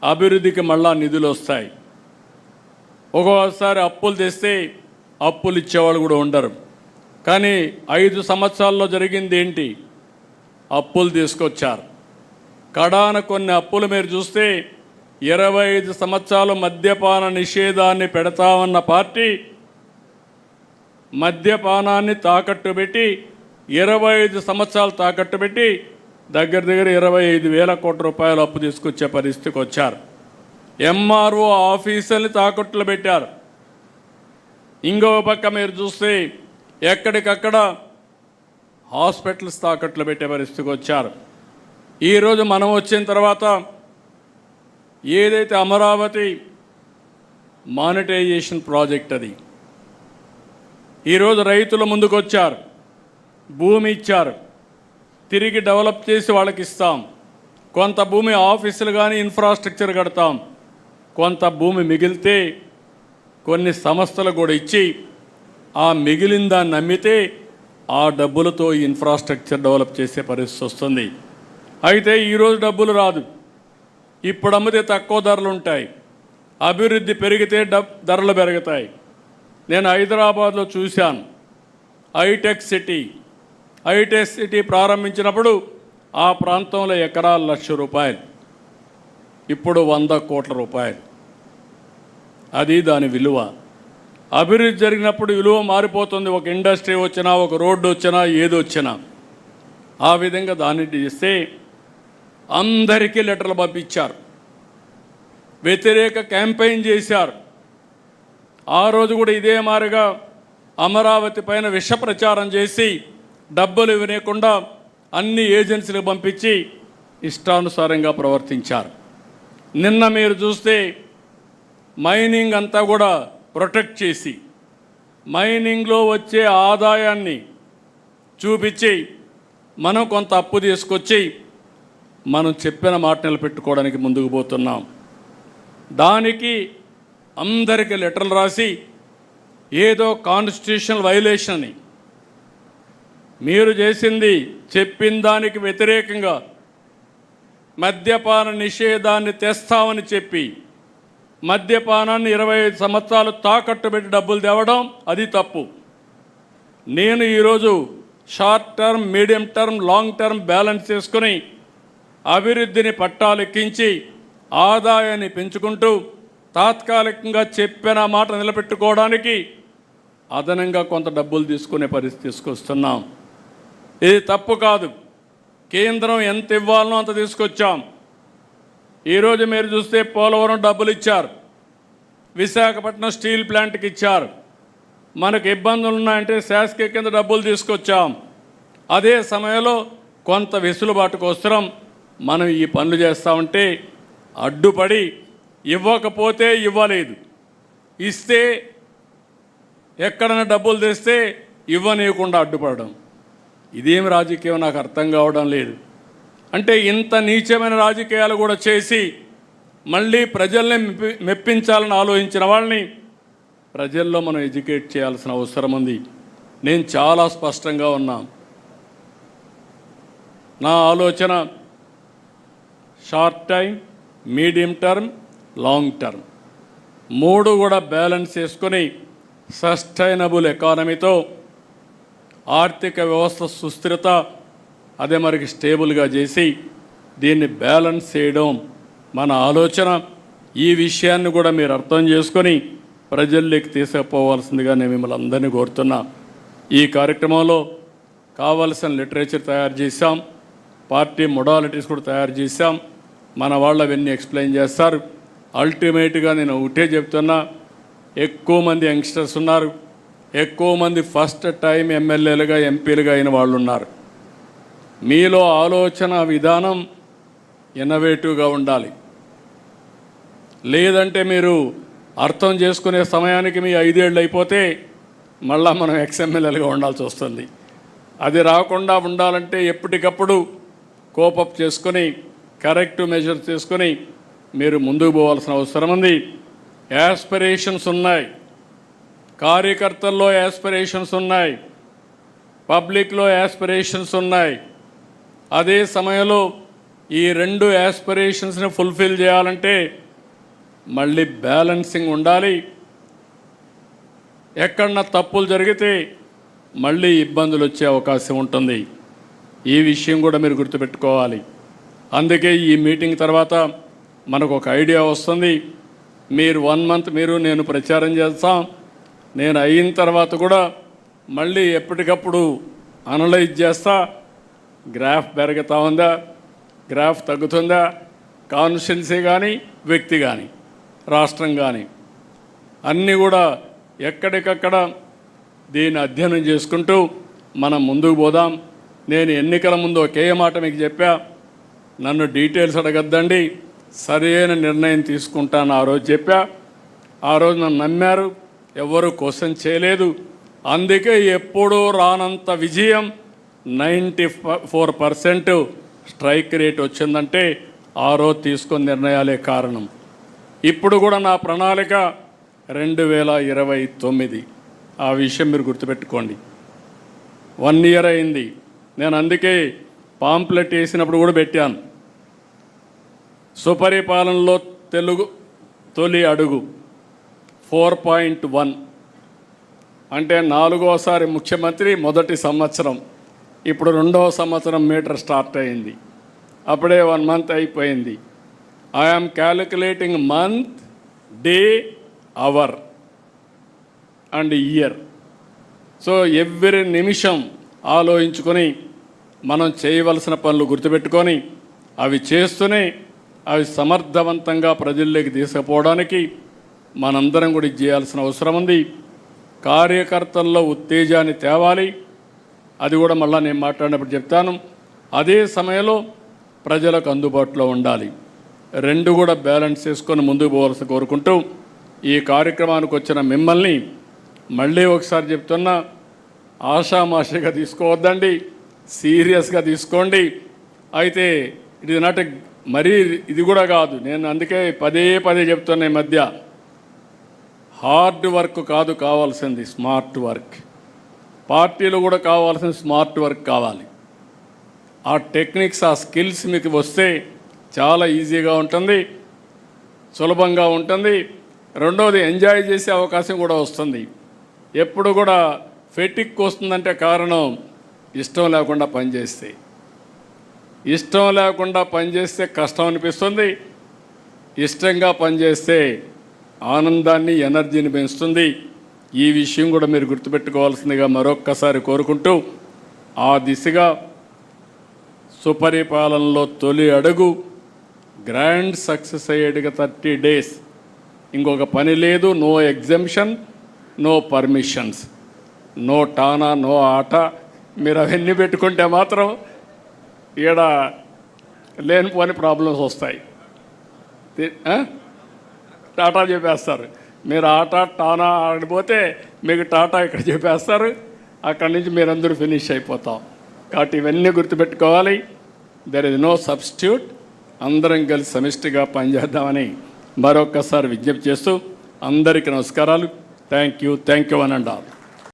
అభివృద్ధికి మళ్ళా నిధులు వస్తాయి. ఒక్కోసారి అప్పులు తెస్తే అప్పులు ఇచ్చేవాళ్ళు కూడా ఉండరు. కానీ 5 సంవత్సరాల్లో జరిగింది ఏంటి? అప్పులు తీసుకొచ్చారు. కడాన కొన్ని అప్పులు మీరు చూస్తే 25 సంవత్సరాలు మద్యపాన నిషేధాన్ని పెడతామన్న పార్టీ మద్యపానాన్ని తాకట్టు పెట్టి 25 సంవత్సరాలు తాకట్టు పెట్టి దగ్గర 25,000 కోట్ల రూపాయలు అప్పు తీసుకొచ్చే పరిస్థితికి వచ్చారు. ఎంఆర్ఓ ఆఫీసుల్ని తాకట్టులు పెట్టారు. ఇంకో పక్క మీరు చూస్తే ఎక్కడికక్కడ హాస్పిటల్స్ తాకట్లు పెట్టే పరిస్థితికి వచ్చారు. ఈరోజు మనం వచ్చిన తర్వాత ఏదైతే అమరావతి మానిటైజేషన్ ప్రాజెక్ట్ అది ఈరోజు రైతుల ముందుకు వచ్చారు, భూమి ఇచ్చారు, తిరిగి డెవలప్ చేసి వాళ్ళకి ఇస్తాం. కొంత భూమి ఆఫీసులు కానీ ఇన్ఫ్రాస్ట్రక్చర్ కడతాం, కొంత భూమి మిగిలితే కొన్ని సంస్థలు కూడా ఇచ్చి ఆ మిగిలిన దాన్ని అమ్మితే ఆ డబ్బులతో ఇన్ఫ్రాస్ట్రక్చర్ డెవలప్ చేసే పరిస్థితి వస్తుంది. అయితే ఈరోజు డబ్బులు రాదు, ఇప్పుడు అమ్మితే తక్కువ ధరలు ఉంటాయి, అభివృద్ధి పెరిగితే ధరలు పెరుగుతాయి. నేను హైదరాబాద్లో చూశాను, హైటెక్ సిటీ ప్రారంభించినప్పుడు ఆ ప్రాంతంలో ఎకరాలు 1,00,000 రూపాయలు, ఇప్పుడు 100 కోట్ల రూపాయలు. అది దాని విలువ. అభివృద్ధి జరిగినప్పుడు విలువ మారిపోతుంది. ఒక ఇండస్ట్రీ వచ్చినా, ఒక రోడ్డు వచ్చినా, ఏది వచ్చినా ఆ విధంగా దాన్ని చేస్తే అందరికీ లెటర్లు పంపించారు, వ్యతిరేక క్యాంపెయిన్ చేశారు. ఆ రోజు కూడా ఇదే మారిగా అమరావతి పైన విష ప్రచారం చేసి డబ్బులు ఇవ్వకుండా అన్ని ఏజెన్సీలకు పంపించి ఇష్టానుసారంగా ప్రవర్తించారు. నిన్న మీరు చూస్తే మైనింగ్ అంతా కూడా ప్రొటెక్ట్ చేసి మైనింగ్లో వచ్చే ఆదాయాన్ని చూపించి మనం కొంత అప్పు తీసుకొచ్చి మనం చెప్పిన మాట నిలబెట్టుకోవడానికి ముందుకు పోతున్నాం. దానికి అందరికీ లెటర్లు రాసి ఏదో కాన్స్టిట్యూషనల్ వైలేషన్ అని, మీరు చేసింది చెప్పిన దానికి వ్యతిరేకంగా మద్యపాన నిషేధాన్ని తెస్తామని చెప్పి మద్యపానాన్ని 25 సంవత్సరాలు తాకట్టు పెట్టి డబ్బులు తేవడం అది తప్పు. నేను ఈరోజు short term, medium term, long term balance చేసుకుని అభివృద్ధిని పట్టాలెక్కించి ఆదాయాన్ని పెంచుకుంటూ తాత్కాలికంగా చెప్పిన మాట నిలబెట్టుకోవడానికి అదనంగా కొంత డబ్బులు తీసుకునే పరిస్థితి తీసుకొస్తున్నాం. ఇది తప్పు కాదు. కేంద్రం ఎంత ఇవ్వాలనో అంత తీసుకొచ్చాం. ఈరోజు మీరు చూస్తే పోలవరం డబ్బులు ఇచ్చారు, విశాఖపట్నం స్టీల్ ప్లాంట్కి ఇచ్చారు. మనకు ఇబ్బందులు ఉన్నాయంటే శాసక కింద డబ్బులు తీసుకొచ్చాం. అదే సమయంలో కొంత వెసులుబాటు కోసం మనం ఈ పనులు చేస్తామంటే అడ్డుపడి ఇవ్వకపోతే ఇవ్వలేదు, ఇస్తే ఎక్కడైనా డబ్బులు తెస్తే ఇవ్వనీయకుండా అడ్డుపడడం, ఇదేం రాజకీయం నాకు అర్థం కావడం లేదు. అంటే ఇంత నీచమైన రాజకీయాలు కూడా చేసి మళ్ళీ ప్రజల్ని మెప్పించాలని ఆలోచించిన వాళ్ళని ప్రజల్లో మనం ఎడ్యుకేట్ చేయాల్సిన అవసరం ఉంది. నేను చాలా స్పష్టంగా ఉన్నా. నా ఆలోచన short time, medium term, long term మూడు కూడా బ్యాలెన్స్ చేసుకొని సస్టైనబుల్ ఎకానమీతో ఆర్థిక వ్యవస్థ సుస్థిరత అదే మరికి స్టేబుల్గా చేసి దీన్ని బ్యాలెన్స్ చేయడం మన ఆలోచన. ఈ విషయాన్ని కూడా మీరు అర్థం చేసుకొని ప్రజల్లోకి తీసుకుపోవాల్సిందిగా నేను మిమ్మల్ని అందరినీ కోరుతున్నా. ఈ కార్యక్రమంలో కావలసిన లిటరేచర్ తయారు చేశాం, పార్టీ మొడాలిటీస్ కూడా తయారు చేశాం. మన వాళ్ళు అవన్నీ ఎక్స్ప్లెయిన్ చేస్తారు. అల్టిమేట్గా నేను ఒకటే చెప్తున్నా, ఎక్కువ మంది యంగ్స్టర్స్ ఉన్నారు, ఎక్కువ మంది ఫస్ట్ టైం ఎమ్మెల్యేలుగా ఎంపీలుగా అయిన వాళ్ళు ఉన్నారు. మీలో ఆలోచన విధానం ఇన్నోవేటివ్గా ఉండాలి. లేదంటే మీరు అర్థం చేసుకునే సమయానికి మీ 5 ఏళ్ళు అయిపోతే మళ్ళా మనం ఎక్స్ఎమ్మెల్యేలుగా ఉండాల్సి వస్తుంది. అది రాకుండా ఉండాలంటే ఎప్పటికప్పుడు కోపప్ చేసుకొని కరెక్ట్ మెజర్స్ చేసుకొని మీరు ముందుకు పోవాల్సిన అవసరం ఉంది. యాస్పిరేషన్స్ ఉన్నాయి, కార్యకర్తల్లో యాస్పిరేషన్స్ ఉన్నాయి, పబ్లిక్లో యాస్పిరేషన్స్ ఉన్నాయి. అదే సమయంలో ఈ 2 యాస్పిరేషన్స్ని ఫుల్ఫిల్ చేయాలంటే మళ్ళీ బ్యాలెన్సింగ్ ఉండాలి. ఎక్కడన్నా తప్పులు జరిగితే మళ్ళీ ఇబ్బందులు వచ్చే అవకాశం ఉంటుంది. ఈ విషయం కూడా మీరు గుర్తుపెట్టుకోవాలి. అందుకే ఈ మీటింగ్ తర్వాత మనకు ఒక ఐడియా వస్తుంది. మీరు 1 మంత్ నేను ప్రచారం చేస్తాం. నేను అయిన తర్వాత కూడా మళ్ళీ ఎప్పటికప్పుడు అనలైజ్ చేస్తా. గ్రాఫ్ పెరుగుతూ ఉందా, గ్రాఫ్ తగ్గుతుందా, కాన్స్టిట్యున్సీ కానీ వ్యక్తి కానీ రాష్ట్రం కానీ అన్నీ కూడా ఎక్కడికక్కడ దీన్ని అధ్యయనం చేసుకుంటూ మనం ముందుకు పోదాం. నేను ఎన్నికల ముందు ఒకే మాట మీకు చెప్పా, నన్ను డీటెయిల్స్ అడగద్దండి, సరైన నిర్ణయం తీసుకుంటాను ఆ రోజు చెప్పా. ఆ రోజు నన్ను నమ్మారు, ఎవరు క్వశ్చన్ చేయలేదు. అందుకే ఎప్పుడూ రానంత విజయం 94% స్ట్రైక్ రేట్ వచ్చిందంటే ఆ రోజు తీసుకున్న నిర్ణయాలే కారణం. ఇప్పుడు కూడా నా ప్రణాళిక 2029. ఆ విషయం మీరు గుర్తుపెట్టుకోండి. 1 ఇయర్ అయింది. నేను అందుకే పాంప్లెట్ వేసినప్పుడు కూడా పెట్టాను, సుపరిపాలనలో తెలుగు తొలి అడుగు 4.1 అంటే 4వసారి ముఖ్యమంత్రి, మొదటి సంవత్సరం. ఇప్పుడు 2వ సంవత్సరం మీటర్ స్టార్ట్ అయింది. అప్పుడే 1 మంత్ అయిపోయింది. I'm calculating month, day, hour and year. So every నిమిషం ఆలోచించుకొని మనం చేయవలసిన పనులు గుర్తుపెట్టుకొని అవి చేస్తూనే అవి సమర్థవంతంగా ప్రజల్లోకి తీసుకుపోవడానికి మనందరం కూడా చేయాల్సిన అవసరం ఉంది. కార్యకర్తల్లో ఉత్తేజాన్ని తేవాలి. అది కూడా మళ్ళీ నేను మాట్లాడినప్పుడు చెప్తాను. అదే సమయంలో ప్రజలకు అందుబాటులో ఉండాలి. 2 కూడా బ్యాలెన్స్ చేసుకొని ముందుకు పోవాల్సి కోరుకుంటూ ఈ కార్యక్రమానికి వచ్చిన మిమ్మల్ని మళ్ళీ ఒకసారి చెప్తున్నా, ఆషామాషిగా తీసుకోవద్దండి, సీరియస్గా తీసుకోండి. అయితే ఇది నాట్ మరీ ఇది కూడా కాదు. నేను అందుకే పదే చెప్తున్నా, ఈ మధ్య హార్డ్ వర్క్ కాదు కావాల్సింది, స్మార్ట్ వర్క్. పార్టీలు కూడా కావాల్సిన స్మార్ట్ వర్క్ కావాలి. ఆ టెక్నిక్స్, ఆ స్కిల్స్ మీకు వస్తే చాలా ఈజీగా ఉంటుంది. సులభంగా ఉంటుంది. రెండవది ఎంజాయ్ చేసే అవకాశం కూడా వస్తుంది. ఎప్పుడు కూడా ఫెటిక్ వస్తుందంటే కారణం ఇష్టం లేకుండా పనిచేస్తే. ఇష్టం లేకుండా పనిచేస్తే కష్టం అనిపిస్తుంది. ఇష్టంగా పనిచేస్తే ఆనందాన్ని, ఎనర్జీని పెంచుతుంది. ఈ విషయం కూడా మీరు గుర్తుపెట్టుకోవాల్సిందిగా మరొక్కసారి కోరుకుంటూ, ఆ దిశగా సుపరిపాలనలో తొలి అడుగు గ్రాండ్ సక్సెస్ అయ్యేట్టుగా 30 days. ఇంకొక పని లేదు. No exemption, no permissions, no టానా, నో ఆట. మీరు అవన్నీ పెట్టుకుంటే మాత్రం ఈడ లేనిపోని ప్రాబ్లమ్స్ వస్తాయి. టాటా చెప్పేస్తారు. మీరు ఆట టానా ఆడిపోతే మీకు టాటా ఇక్కడ చెప్పేస్తారు. అక్కడి నుంచి మీరందరూ ఫినిష్ అయిపోతాం. కాబట్టి ఇవన్నీ గుర్తుపెట్టుకోవాలి. There is no substitute. అందరం కలిసి సమిష్టిగా పనిచేద్దామని మరొక్కసారి విజ్ఞప్తి చేస్తూ అందరికీ నమస్కారాలు. Thank you one and all.